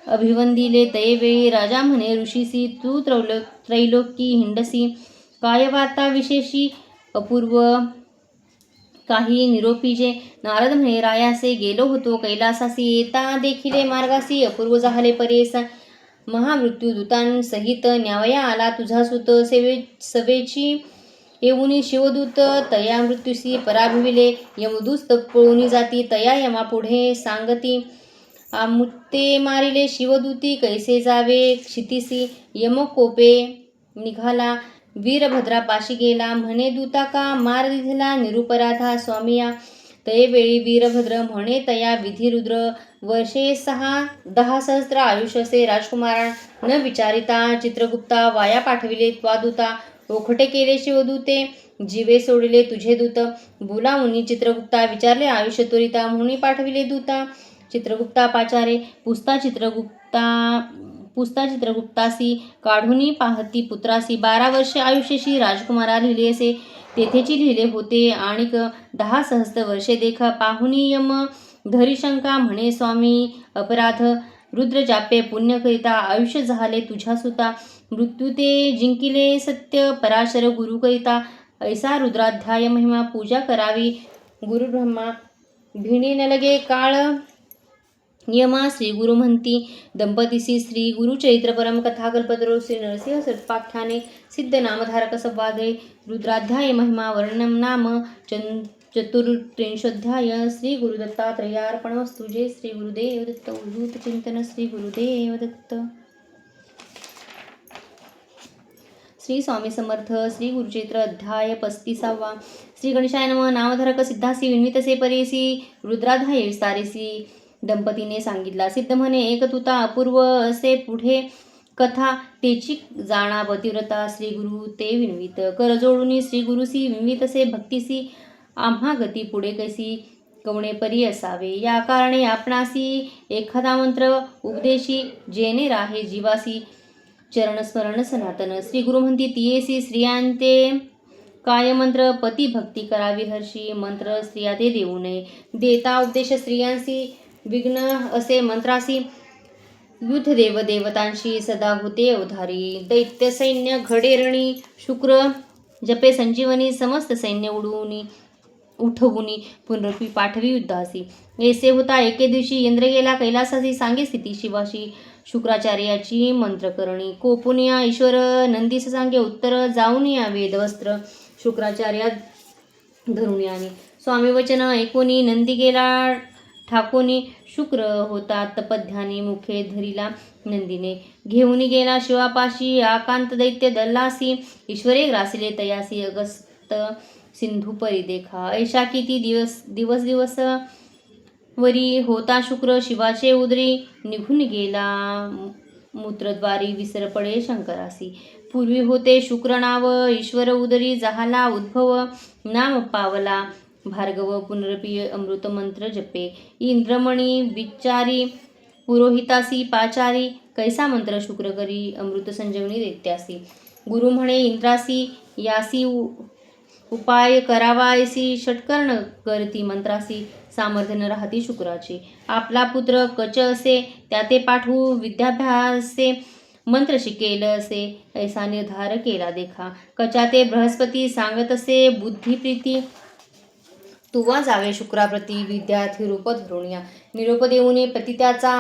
A: अभिवंदिले. तयेवेळी राजा म्हणे ऋषीसी, तू त्रैलोकी हिंडसी. काय वार्ता विशेषी अपूर्व काही निरोपीजे. नारद म्हणे रायासे, गेलो होतो कैलासासी. येता देखिले मार्गासी अपूर्व झाले परेस. महामृत्यू दूतांसहित न्यावया आला तुझा सुत. सवेची येऊनी शिवदूत तया मृत्यूसी पराभविले. यमदूत पळून जाती तया यमा पुढे सांगती. आमुते मारिले शिवदूती कैसे जावे क्षितीसी. यमकोपे निघाला वीरभद्रापाशी गेला. म्हणे दूता का मार दिधला निरुपराधा स्वामिया. तयेवेळी वीरभद्र म्हणे तया विधी रुद्र. वर्षे 10 सहस्त्र आयुष्यसे राजकुमारा न विचारिता. चित्रगुप्ता वाया पाठविले त्वादूता. ओखटे केले शिवदूते जीवे सोडिले तुझे दूत. बोलावूनी चित्रगुप्ता विचारले आयुष्य त्वरिता. म्हणून पाठविले दूता. चित्रगुप्ता पाचारे पुसता चित्रगुप्तासी. काढूनी पाहती पुत्रासी. 12 वर्षे आयुष्यशी राजकुमारा लिहिले असे तेथेची लिहिले होते. आणिक 10 सहस्त्र वर्षे देखा. पाहुनी यम धरी शंका म्हणे स्वामी अपराध. रुद्र जापे पुण्य करिता आयुष्य झाले तुझ्या सुता. मृत्यू ते जिंकिले सत्य पराशर गुरु करिता. ऐसा रुद्राध्याय महिमा पूजा करावी गुरु ब्रह्मा. भिणे न लगे काळ यमा श्री गुरु म्हणती. दंपतीसी श्री गुरुचरित्र परम कथा कल्पतरो. श्री नरसिंह सर्पाख्याने सिद्ध नामधारक संवादे. रुद्राध्याय महिमा वर्णनम नाम चतुर्त्रिंशोऽध्याय. श्री गुरुदत्तात्रयार्पणमस्तु. जय श्री गुरुदेव दत्त. उद्धूत चिंतन. श्री गुरुदेव दत्त. श्री स्वामी समर्थ. श्री गुरुचरित्र अध्याय 35. श्री गणेशाय नमः. नामधारक सिद्धासी विन्वितसे परेसी. रुद्राध्याय विस्तारेसी. दंपतीने सांगितला. सिद्ध म्हणे एक तुता अपूर्व असे पुढे कथा. तेची जाणा पतिव्रता. श्री गुरु ते विन्वित. कर जोडून श्री गुरुसी विन्वितसे भक्तीसी. आम्हा गती पुढे कैसी कवणे परी असावे. या कारणे आपणासी एखादा मंत्र उपदेशी. जेणे राहे जीवासी चरणस्मरण सनातन. श्री गुरु म्हणती तियेसी स्त्रियांते काय मंत्र. पती भक्ती करावी हर्षी. मंत्र स्त्रिया ते देऊ नये. देता उपदेश स्त्रियांसी विघ्न असे मंत्रासी. युद्ध देव देवतांशी सदा होते अवधारी. दैत्य सैन्य घडे रणी. शुक्र जपे संजीवनी. समस्त सैन्य उठवुनी पुनरपी पाठवी युद्धासी. ऐसे होता एके दिवशी इंद्र गेला कैलासासी. सांगे स्थिती शिवाशी. शुक्राचार्याची मंत्रकरणी. कोपुनिया ईश्वर नंदीस सांगे उत्तर. जाऊनिया वेदवस्त्र शुक्राचार्या धरुनियानी. स्वामी वचन ऐकोनी नंदी गेला ठाकोनी. शुक्र होता तपध्यानी. मुखे धरिला नंदीने. घेऊनी गेला शिवापाशी. आकांत दैत्य दल्लासी. ईश्वरे ग्रासिले तयासी. अगस्त सिंधू परी देखा. ऐशा किती दिवस वरी होता शुक्र. शिवाचे उदरी निघून गेला मूत्रद्वारी. विसर पडे शंकरासी. पूर्वी होते शुक्र नाव. ईश्वर उदरी झाला उद्भव. नाम पावला भार्गव. पुनरपी अमृत मंत्र जपे. इंद्रमणी विचारी पुरोहितासी पाचारी. कैसा मंत्र शुक्र करी अमृत संजीवनी दैत्यासी. गुरु म्हणे इंद्रासी यासी उपाय करावायसी. षटकर्ण करती मंत्रासी. सामर्थ्य न राहती शुक्राची. आपला पुत्र कच असे त्याते पाठवू विद्याभ्यासे. मंत्र शिकेल असे ऐसा निर्धार केला देखा. कचाते बृहस्पती सांगत असे बुद्धिप्रीती. तुवा जावे शुक्राप्रती विद्यार्थी रूप धरुनिया. निरोप देऊने पती त्याचा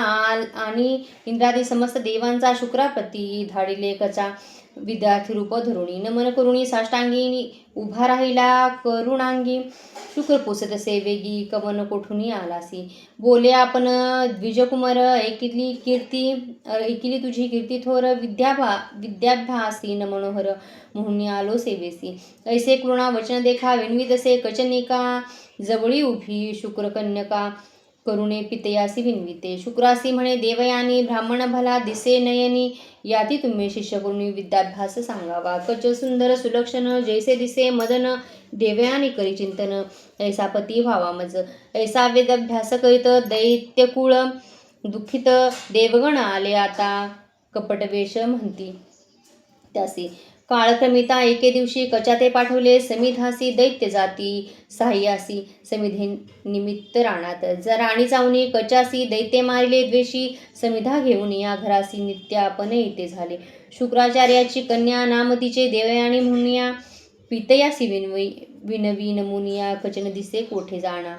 A: आणि इंद्रादी समस्त देवांचा शुक्राप्रती धाडिले कचा. विद्यार्थी रूप धरुणी. नमन करुणी साष्टांगी. उभा राहिला करुणांगी. शुक्र पोसत असे वेगी. कवन कोठून आलासी. बोले आपण द्विजकुमार ऐकिली तुझी कीर्ती थोर. विद्याभ्यासी न मनोहर म्हणून आलो सेवेसी. ऐसे कृणा वचन देखा. विन्वित असे कचनिका. जवळी उभी शुक्रकन्यका. करुणे पितयासी विन्विते. शुक्रासी म्हणे देवयानी. ब्राह्मण भला दिसे नयनी. याती तुम्ही शिष्य करून विद्याभ्यास सांगावा. कच सुंदर सुलक्षण जैसे दिसे मदन. देवयानी करी चिंतन ऐसा पती व्हावा मज. ऐसा वेदाभ्यास करीत दैत्यकुळ दुःखित. देवगण आले आता कपटवेश म्हणती त्यासी. काळक्रमिता एके दिवशी कचाते पाठवले समिधासी दैत्य जाती साह्यासी समिधे निमित्त राणात राणी जाऊनी कचासी दैत्य मारिले द्वेषी समिधा घेऊन या घरासी नित्यापन येते झाले. शुक्राचार्याची कन्या नाम तिचे देवयानी म्हणूया पितयासी विनवी नमुनिया कचन दिसे कोठे जाणा.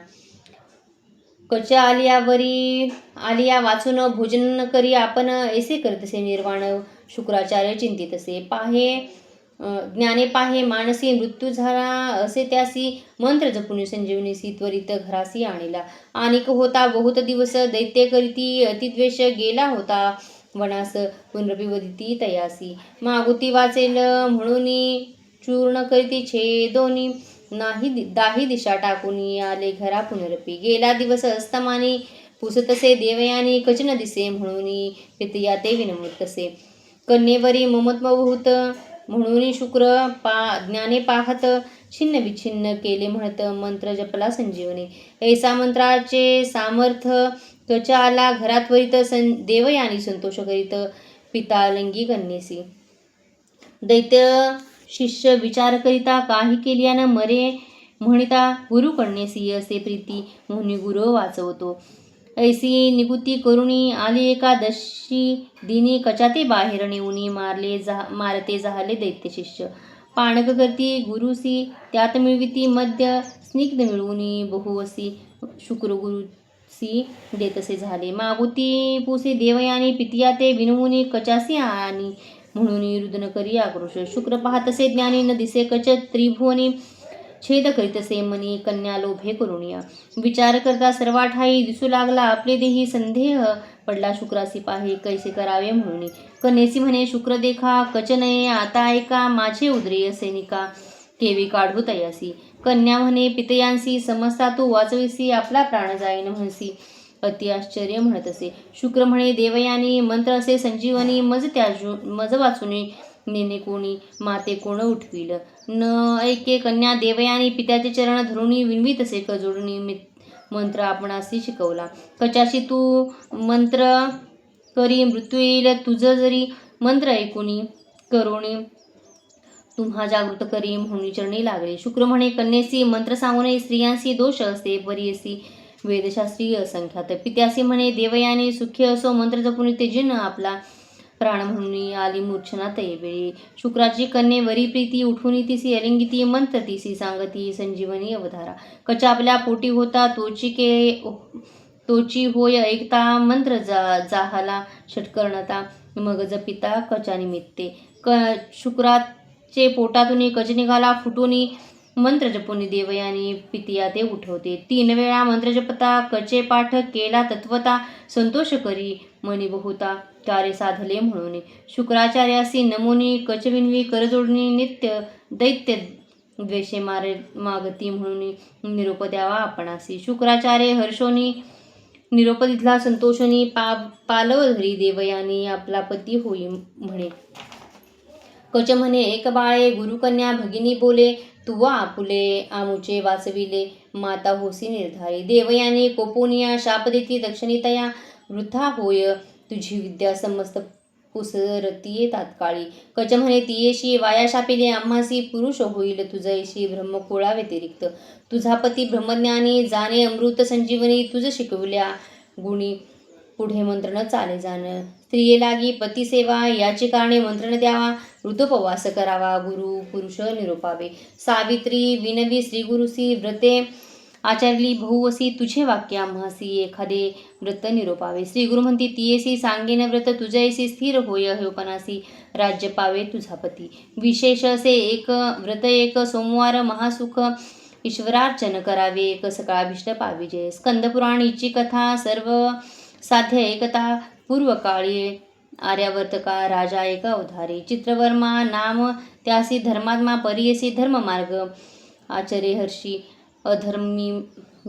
A: कचा आलिया वाचून भोजन करी आपण ऐसे करतसे निर्वाण. शुक्राचार्य चिंतित असे ज्ञाने पाहे मानसी मृत्यू झाला असे त्यासी मंत्र जपून संजीवनीसी त्वरित घरासी आणिला. अनेक होता बहुत दिवस दैत्य करीती अतिद्वेष गेला होता वनास पुनरपी वदिती तयासी. मागुती वाचेल म्हणून चूर्ण करीती छेदोनी दाही दिशा टाकून आले घरा पुनरपी. गेला दिवस अस्तमानी पुसतसे देवयानी कचन दिसे म्हणून पितया ते विनमतसे. कन्येवरी ममत्व बहुत म्हणून शुक्र ज्ञाने पाहत छिन्न विछिन्न केले म्हणत मंत्र जपला संजीवनी. ऐसा मंत्राचे सामर्थ कचा आला घरात त्वरित देवयानी संतोष करीत पितालिंगी कन्येसी. दैत्य शिष्य विचार करिता काही केल्यान मरे म्हणिता गुरु कन्येसी असे प्रीती म्हणून गुरु वाचवतो. ऐसी निकुती करुणी आली एकादशी दिनी कचाते बाहेर नेऊनी मारते झाले दैत्य शिष्य. पाणक करती गुरुसी त्यात मिळविती मध्य स्निग्ध मिळवूनी बहुवसी शुक्र गुरुसी देतसे झाले. मागुती पुसे देवयानी पितिया ते विनवूनी कचासी आणि म्हणून रुदन करी आक्रोश. शुक्र पाहतसे ज्ञानी न दिसे कच त्रिभुवनी छेद करीतसे मनी कन्या लोभे करुणिया. विचार करता सर्वाठाई दिसू लागला आपले देही संदेह पडला शुक्रासी पाहे कैसे करावे म्हणून. कन्येसी म्हणे शुक्र देखा कच नये आता ऐका माझे उदरे सैनिका केवी काढू तयासी. कन्या म्हणे पितयांसी समजता तू वाचविसी आपला प्राण जाईन म्हणसी अति आश्चर्य म्हणत असे. शुक्र म्हणे देवयानी मंत्र असे संजीवनी मज वाचुनी नेने कोणी माते कोण उठविल. न ऐके कन्या देवयानी पित्याचे चरण धरुणी विनवीत असे कजोडणी मंत्र आपणासी शिकवला. कचाशी तू मंत्र करी मृत्यू येईल तुझ जरी मंत्र ऐकुनी करुणी तुम्हा जागृत करी म्हणून चरणी लागले. शुक्र म्हणे कन्येसी मंत्र सांगून स्त्रियांसी दोष असते परियसी वेदशास्त्री असंख्यात. पित्यासी म्हणे देवयानी सुखी असो मंत्र जपून ते जिन आपला प्राण म्हणून आली मूर्छना तैवेळी. शुक्राची कन्ये वरी प्रीती उठून तिसी अलिंगिती मंत्र तिसी सांगती संजीवनी अवधारा. कचा आपल्या पोटी होता तोची होय ऐकता मंत्र जाहाला षटकर्णता मग जपिता कचा निमित्ते. शुक्राचे पोटातून कच निघाला फुटून मंत्र जपून देवयानी पितिया ते उठवते. 3 वेळा मंत्र जपता कचे पाठ केला तत्वता संतोष करी मनी बहुता कार्य साधले म्हणून. शुक्राचार्यासी नमुनी कच विनवी करजोडणी नित्य दैत्य द्वेषे मागती म्हणून निरोप द्यावा आपणासी. शुक्राचार्य हर्षोनी निरोप दिला संतोषनी पालव धरी देवयानी आपला पती होई म्हणे. कच म्हणे एक बाळे गुरुकन्या भगिनी बोले तुवा आपुले आमुचे वाचविले माता होसी निर्धारी. देवयानी कोपोनिया शाप देती दक्षिणितया वृथा होय तुझी विद्या समस्त पुसरतीये तात्काळी. कच म्हणे तियेशी वाया शापिले आम्हासी पुरुष होईल तुझैशी ब्रह्मकुळा व्यतिरिक्त. तुझा पती ब्रह्मज्ञानी जाणे अमृत संजीवनी तुझ शिकविल्या गुणी पुढे मंत्र न चाले जाण. स्त्रिये लागी पतिसेवा याची कारणे मंत्र न द्यावा ऋतुपवास करावा गुरु पुरुष निरोपावे. सावित्री विनवी श्रीगुरुसी व्रते आचारली बहुवसी तुझे वाक्य आम्हासी एखादे व्रत निरोपावे. श्रीगुरु म्हणती तियेसी सांगेन व्रत तुझैसी स्थिर होय होपनासी राज्य पावे तुझा पती. विशेष असे एक व्रत एक सोमवार महासुख ईश्वरार्चन करावे एक सकाळभिष्ट पाविजे. स्कंदपुराण हिची कथा सर्व साध्य एकता पूर्वकाळी आर्यावर्तका राजा एक अवधारी. चित्रवर्मा नाम त्यासी धर्मात्मा परियसी धर्ममार्ग आचरे हर्षी अधर्मी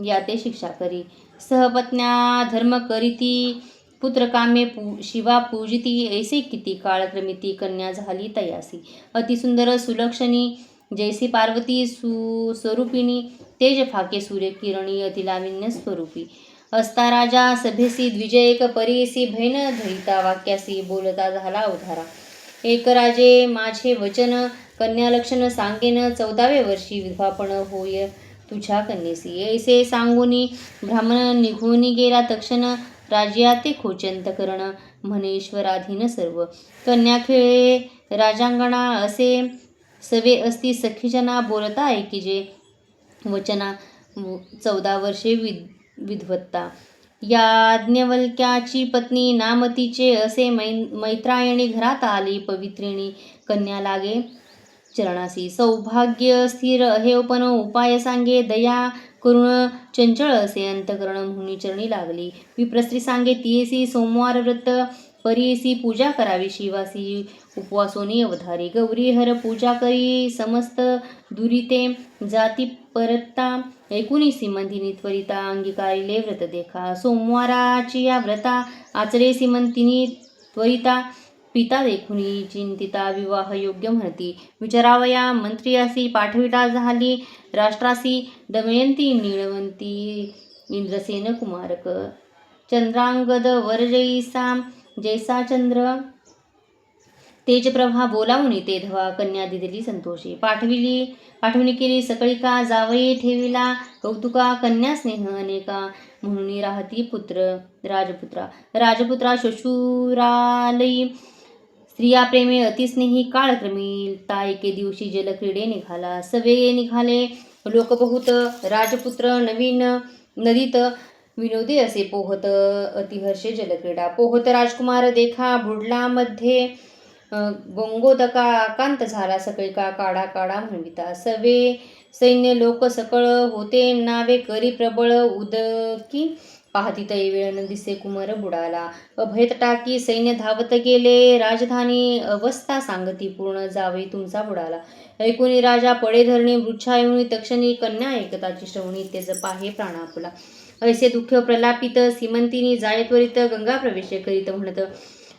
A: याते शिक्षा करी. सहपत्न्या धर्म करीती पुत्रकामे शिवा पूजिती ऐसे किती काळक्रमिती कन्या झाली तयासी. अतिसुंदर सुलक्षणी जैसी पार्वती स्वरूपिणी तेज फाके सूर्य किरणी अतिलाविन्य स्वरूपी. असता राजा सभेसी द्विजयक परियसी भैन धरिता वाक्यासी बोलता झाला अवधारा. एक राजे माझे वचन कन्यालक्षण सांगेन 14व्या वर्षी विधवापण होय तुझ्या कन्येसी. ऐसे सांगूनी ब्राह्मण निघून गेला तक्षण राज्या ते खोचंत करण म्हणेश्वराधीन सर्व. कन्या खेळे राजांगणा असे सवे असती सखीजना बोलता ऐकिजे वचना 14 वर्षे विधवत्ता. याज्ञवल्क्याची पत्नी नाम तिचे असे मैत्रायणी घरात आली पवित्रिणी कन्या लागे चरणासी. सौभाग्य स्थिर अहेव पण उपाय सांगे दया करुण चंचळ असे अंतकरण म्हणून चरणी लागली. विप्रस्त्री सांगे तियेसी सोमवार व्रत परीसी पूजा करावी शिवासी उपवासोनी अवधारी. गौरी हर पूजा करी समस्त दुरिते जाती परता ऐकुनी सीमंतिनी त्वरिता अंगीकारिले व्रत देखा. सोमवाराची या व्रता आचरे सीमंतिनी त्वरिता पिता देखुनी चिंतिता विवाह योग्य म्हणती. विचारावया मंत्रियासी पाठविता झाली राष्ट्रासी दमयंती नीळवंती इंद्रसेन कुमारक. चंद्रांगद वर जैसा चंद्र तेजप्रभा बोलावणी ते धवा. कन्या दिली संतोषी पाठविणी केली सकळिका. जावई ठेविला कौतुका कन्या स्नेह अनेका म्हणून राहती पुत्र राजपुत्रा श्वशुरालयी स्त्रिया प्रेमे अतिस्नेही. काळक्रमी ता एके दिवशी जलक्रीडे निघाला सवे निघाले लोक बहुत. राजपुत्र नवीन नदीत विनोदे असे पोहत अतिहर्षे जलक्रीडा. पोहत राजकुमार देखा बुडला मध्ये गंगोदका आकांत झाला सकळिका काढा काढा म्हणविता. सवे सैन्य लोक सकळ होते नावे करी प्रबळ उदकी पाहती तै वेळ न दिसे कुमार बुडाला. अभयत टाकी सैन्य धावत गेले राजधानी अवस्था सांगती पूर्ण जावई तुमचा बुडाला. ऐकुनी राजा पडे धरणी वृक्षायुनी तक्षणी कन्या एकताची श्रवणी तेज पाहे प्राणापुला. ऐसे दुःख प्रलापित सीमंतिनी जाय त्वरित गंगा प्रवेश करीत म्हणत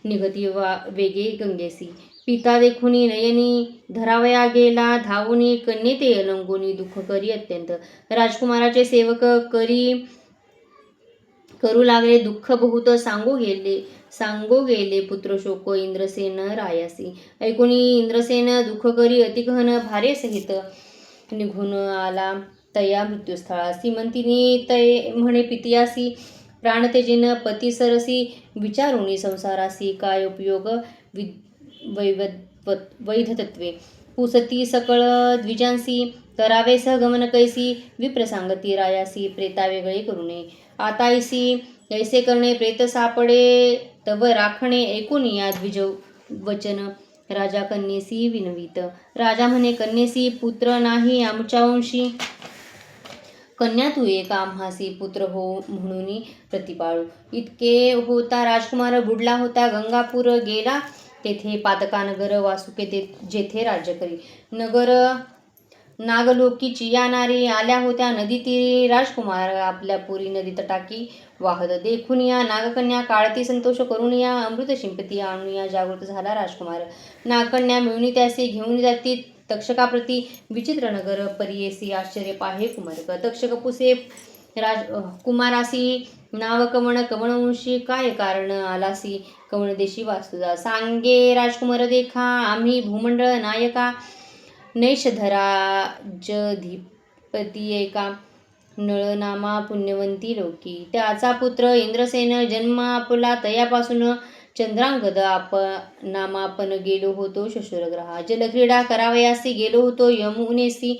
A: निघती वेगे गंगेसी. पिता देखुनी नयनी धरावया गेला धावुनी कन्ये ते अलंगोनी दुःख करी अत्यंत. राजकुमाराचे सेवक करू लागले दुःख बहुत सांगो गेले पुत्र शोक इंद्रसेन रायासी. ऐकुनी इंद्रसेन दुःख करी अतिगहन भारे सहित निघून आला तया मृत्यूस्थळा. सीमंतिनी तै म्हणे पितियासी प्राण तेजिन पती सरसी. विचारुनी संसारासी काय उपयोग वैधतत्वे. पुसती सकळ द्विजांसी करावे सहगमन कैसी. विप्र सांगती रायासी प्रेता वेगळे करुणे. आताईसी ऐसे करणे प्रेत सापडे तव राखणे. ऐकून या द्विज वचन राजा कन्येसी विनवित. राजा म्हणे कन्येसी पुत्र नाही आमच्या वंशी. कन्या तू एक आम्हासी पुत्र हो म्हणून प्रतिपाळू. इतके होता राजकुमार बुडला होता गंगापूर गेला तेथे पातकानगर वासुके जेथे राज्य करी. नगर नागलोकी चिया नारी आल्या होत्या नदी तीरी. राजकुमार आपल्या पुरी नदी तटाकी वाहत. देखून या नागकन्या काळती संतोष करून या अमृत शिंपती आणून या जागृत झाला राजकुमार. नागकन्या मिळून त्यासी घेऊन जाती तक्षकाप्रती. विचित्र नगर परियेसी आश्चर्य पाहे कुमारक. तक्षक पुसे कुमारासी नाव कवण कवणवंशी. काय कारण आलासी कवणदेशी वास्तुजा. सांगे राजकुमार देखा आम्ही भूमंडळ नायका नैषधराजधिपती एका नळनामा पुण्यवंती लोकी. त्याचा पुत्र इंद्रसेन जन्म आपला तयापासून चंद्रांगद नामापन गेलो होतो शशुरग्रहा. जलक्रीडा करावयासी गेलो होतो यमुनेसी.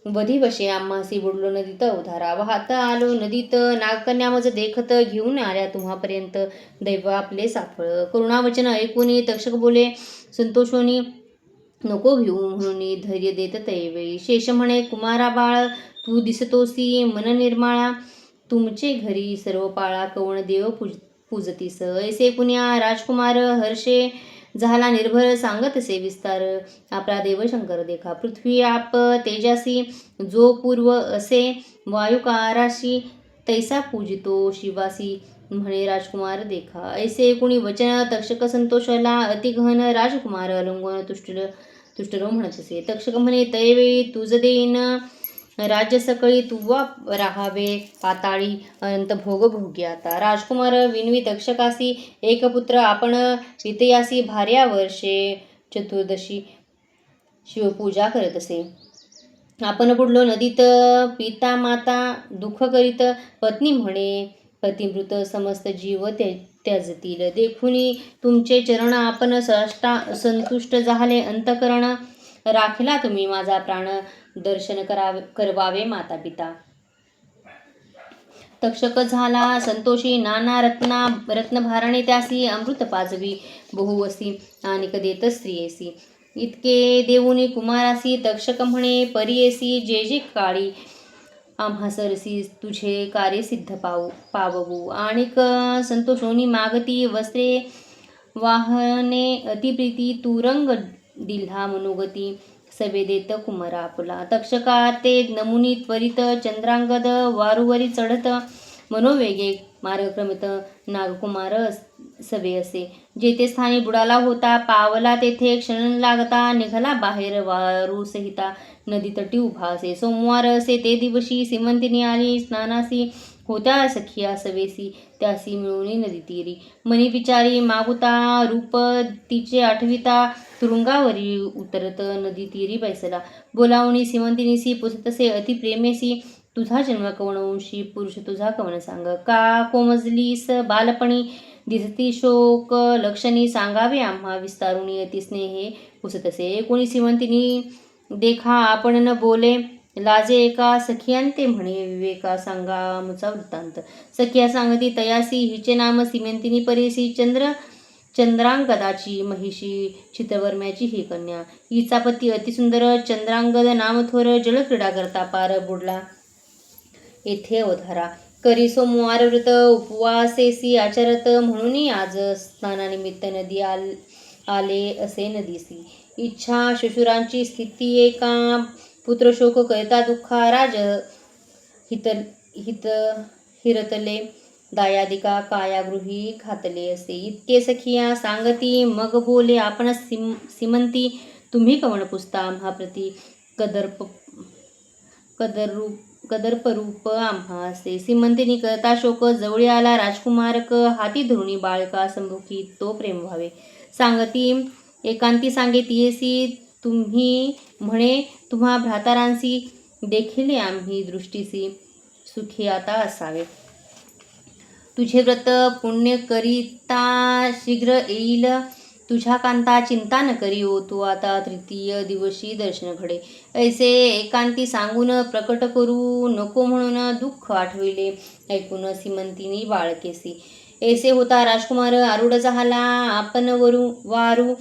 A: वधीवशे आम्हासी बुडलो नदीत उधारा. वाहत आलो नदीत नागकन्या मज देखत. घेऊन आल्या तुम्हापर्यंत दैव आपले साफळ. करुणावचन ऐकूनी तक्षक बोले संतोषोनी नको भिवू म्हणून धैर्य देत तैवेळी. शेष म्हणे कुमारा बाळ तू दिसतोसी मन निर्माळा. तुमचे घरी सर्व पाळा कवण देव पूजतीस. ऐसे पुण्या राजकुमार हर्षे झाला निर्भर सांगतसे विस्तार. आपला देव शंकर देखा पृथ्वी आप तेजासी. जो पूर्व असे वायुकाराशी तैसा पूजितो शिवासी म्हणे राजकुमार देखा. ऐसे कुणी वचन तक्षक संतोषला अतिगहन. राजकुमार अलंगोन तुष्टलो म्हणतसे. तक्षक म्हणे तैवेळी तुझ देईन राज्य सकळी तुवा राहावे पाताळी अनंत भोग भोग्याता. राजकुमार विनवी तक्षकासी एक पुत्र आपण पितयासी भार्या वर्षे चतुर्दशी शिवपूजा करत असे. आपण बुडलो नदीत पिता माता दुःख करीत, पत्नी म्हणे पतिमृत समस्त जीव त्याजतील. देखुनी तुमचे चरण आपण संतुष्ट झाले, अंतकरण राखला तुम्ही माझा प्राण, दर्शन करवावे माता पिता. तक्षक झाला संतोषी, नाना रत्नभारणे त्यासी, अमृत पाजवी बहुवसी, आणिक देत स्त्रियेसी. इतके देऊनी कुमारासी, तक्षक म्हणे परियेसी, जे जे काळी आम्हा सरसी, तुझे कार्य सिद्ध पाववू. आणिक संतोषोनी मागती, वस्त्रे वाहने अतिप्रीती, तुरंग दिल्हा मनोगती, सवे देत कुमारा आपला. तक्षका ते नमुनी त्वरित, चंद्रांगद वारूवरी चढत, मनोवेगे मार्गक्रमित, नागकुमार सवे असे. जेथे स्थानी बुडाला होता, पावला तेथे क्षण न लागता, निघाला बाहेर वारूसहिता, नदी तटी उभा असे. सोमवार असे ते दिवशी, सीमंतिनी आली स्नानासी, होत्या सखिया सवेसी, त्यासी मिळून नदी तीरी. मनी विचारी मागुता, रूप तिचे आठविता, तुरुंगावरी उतरत, नदी तीरी बैसला. बोलावणी सीमंतिनीसी, पुसतसे अति प्रेमेसी, तुझा जन्म कवणवंशी, पुरुष तुझा कवन सांग. का कोमजलीस बालपणी, दिसती शोक लक्षणी, सांगावे आम्हा विस्तारुणी, अति स्नेहे पुसतसे. कोणी सीमंतिनी देखा आपण न बोले, लाजे एका सखियांते म्हणे, विवेका सांगा मुचा वृत्तांत. सखिया सांगती तयासी, हिचे नाम सीमंतिनी परेसी, चंद्रांगदाची महिषी, चित्रवर्म्याची ही कन्या. हिचा पती अतिसुंदर चंद्रांगद नामथोर, जलक्रीडा करता पार बुडला येथे अवधारा. करी सोमवार व्रत उपवासेसी आचरत, म्हणून आज स्नानानिमित्त नदी आले असे नदीसी. इच्छा श्वशुरांची स्थिती एका, पुत्रशोक करिता दुःखा, राज हिरतले, दायादिका कायागृही घातले असे. इतके सखिया सांगती, मग बोले आपण सीमंती, तुम्ही कवण पुसता आम्हा प्रती, कदर्परूप आम्हा असे. सीमंतिनी करता शोक, जवळी आला राजकुमारक, हाती धरुणी बाळका संभोगी, तो प्रेम व्हावे. सांगती एकांती सांगे तियेसी, तुम्ही म्हणे तुम्हा भ्रातारांसी, देखिले आम्ही दृष्टीसी, सुखी आता असावे. तुझे व्रत पुण्य करिता शीघ्र येईल, तुझ्या कांता चिंता न करी, तू आता तृतीय दिवशी दर्शन घडे. ऐसे एकांती सांगून प्रकट करू नको, म्हणून दुःख आठविले ऐकून सीमंतिनी बाळकेसी. ऐसे होता राजकुमार आरूढ झाला, आपण वारू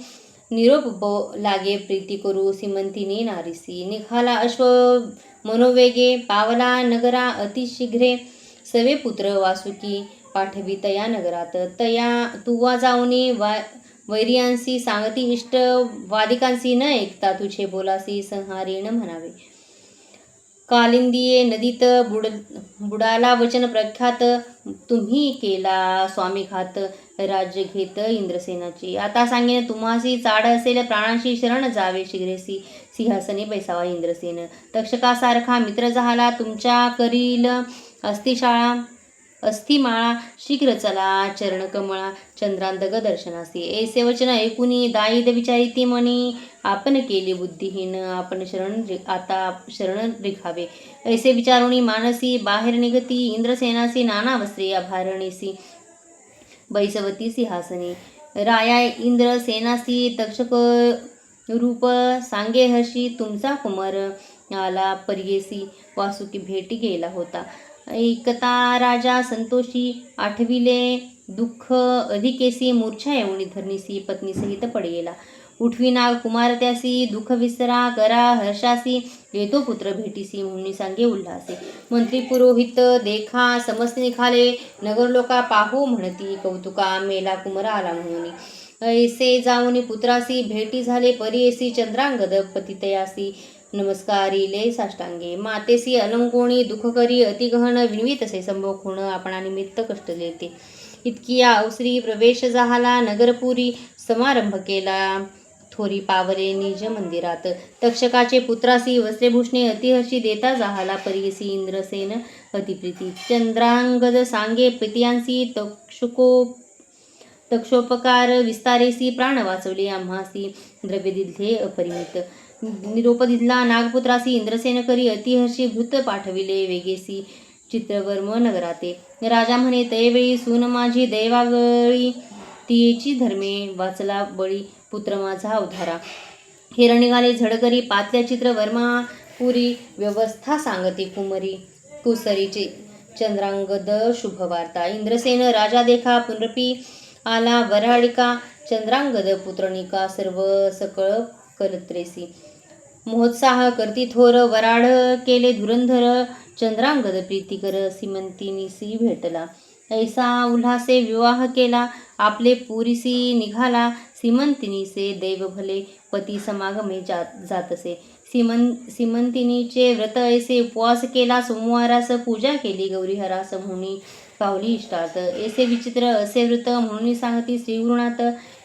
A: निरोप लागे प्रीती करू, सीमंतिनी नारीसी. निघाला अश्व मनोवेगे, पावला नगरा अतिशीघ्रे, सवे पुत्र वासुकी, पाठवी तया नगरात. तुवा जाऊनी वैरियांसी, सांगती इष्ट वादिकांसी, न ऐकता तुझे बोलासी, संहारीण म्हणावे. कालिंदिये नदीत बुडाला वचन प्रख्यात, तुम्ही केला स्वामीघात, राज्य घेत इंद्रसेनाची. आता सांगेन तुम्हासी, चाड असेल प्राणांशी, शरण जावे शीघ्रेसी, सिंहासनी बैसावा इंद्रसेन. तक्षकासारखा मित्र झाला, तुमच्या करील अस्थिमाळा, शीघ्र चला चरणकमळा, चंद्रांतक दर्शनासी. ऐसे वचन ऐकुनी दायिद विचारिती मनी, आपण केली बुद्धिहीन, आपण आता शरण रिखावे. ऐसे विचारुनी मानसी, बाहेर निघती इंद्रसेनासी, नाना वस्त्रे आभारणीसी, बैसवती सिंहासनी. राया इंद्रसेनासी, तक्षक रूप सांगे हर्षी, तुमचा कुमार आला परियेसी, वासुकी भेटी गेला होता. ऐकता राजा संतोषी, आठविले दुःख अधिकेसी, मूर्छा येऊनी धरणीसी, पत्नीसहित पडयेला. उठवी नाग कुमार त्यासी, दुःख विसरा करा हर्षासी, येतो पुत्र भेटीसी, म्हणून सांगे उल्हासी. मंत्री पुरोहित देखा समस्त निघाले, नगरलोका पाहू म्हणती कौतुका, मेला कुमार आला म्हणून. ऐसे जाऊनी पुत्रासी, भेटी झाले परियेसी, चंद्रांगद पतितयासी, नमस्कारिले साष्टांगे. मातेसी अलंकोणी, दुःख करी अतिगहन, विनवीत असे संभोखून, आपणा निमित्त कष्ट लेते. इतकिया अवसरी प्रवेश झाला नगरपुरी, समारंभ केला थोरी पावले निज मंदिरात. तक्षकाचे पुत्रासी वस्त्रेभूषणे अतिहर्षी, देता जाहाला परियसी इंद्रसेन अतिप्रीती. चंद्रांगद सांगे प्रीतियांसी, तक्षोपकार विस्तारेसी प्राण वाचवले आम्हासी द्रव्य दिधले अपरिमित निरोप दिधला नागपुत्रासी इंद्रसेन करी अतिहर्षी भृत पाठविले वेगेसी चित्रवर्म नगराते राजा म्हणे तयवेळी सून माझी दैवागळी तिची धर्मे वाचला बळी पुत्र माझा अवधारा हिरण निघाले झडकरी पातल्या चित्र वर्मा पुरी व्यवस्था सांगते कुमरी कुसरीचे चंद्रांगद शुभवार्ता इंद्रसेन राजा देखा पुनरपी आला वराडिका चंद्रांगद पुत्रनिका सर्व सकळ कलत्रेसी महोत्साह करती थोर वराड केले धुरंधर चंद्रांगद प्रीतिकर सीमंतिनीसी भेटला ऐसा उल्हासे विवाह केला आपले पुरीसी निघाला सीमंतिनीचे दैव भले पती समागमे जातसे सीमंतिनीचे व्रत ऐसे उपवास केला सोमवारास पूजा केली गौरीहरास म्हणून पावली इष्टात ऐसे विचित्र असे व्रत म्हणून सांगती श्रीगुरुनाथ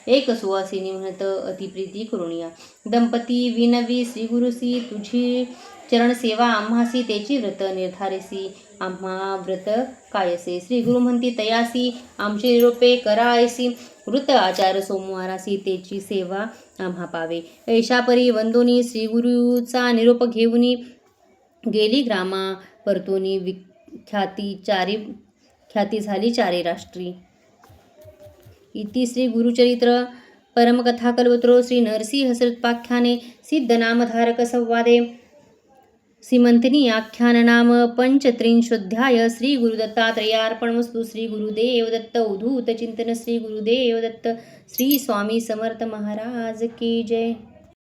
A: एक सुवासिनी म्हणत अतिप्रीती करुणिया दंपती विनवी श्रीगुरुसी तुझी चरण सेवा आम्हासी तेची व्रत निर्धारेसी आम्हा व्रत कायसे श्रीगुरु म्हणती तयासी आमचे निरोपे करायसी वृत आचार सोमवारासी तेची सेवा आम्हा पावे ऐशा परी वंदोनी श्रीगुरूचा निरोप घेऊनी गेली ग्रामा परतोनी ख्याती झाली चारी राष्ट्री इति श्री गुरुचरित्र परमकथा कल्पत्रो श्री नरसिंह हसरत्पाख्याने सिद्धनामधारक संवादे सीमंतिनी आख्यान नाम पंचत्रिंशोऽध्याय श्री गुरुदत्तात्रेयार्पणमस्तु श्री गुरुदेव दत्त उद्धूत चिंतन श्री गुरुदेव दत्त श्री स्वामी समर्थ महाराज की जय।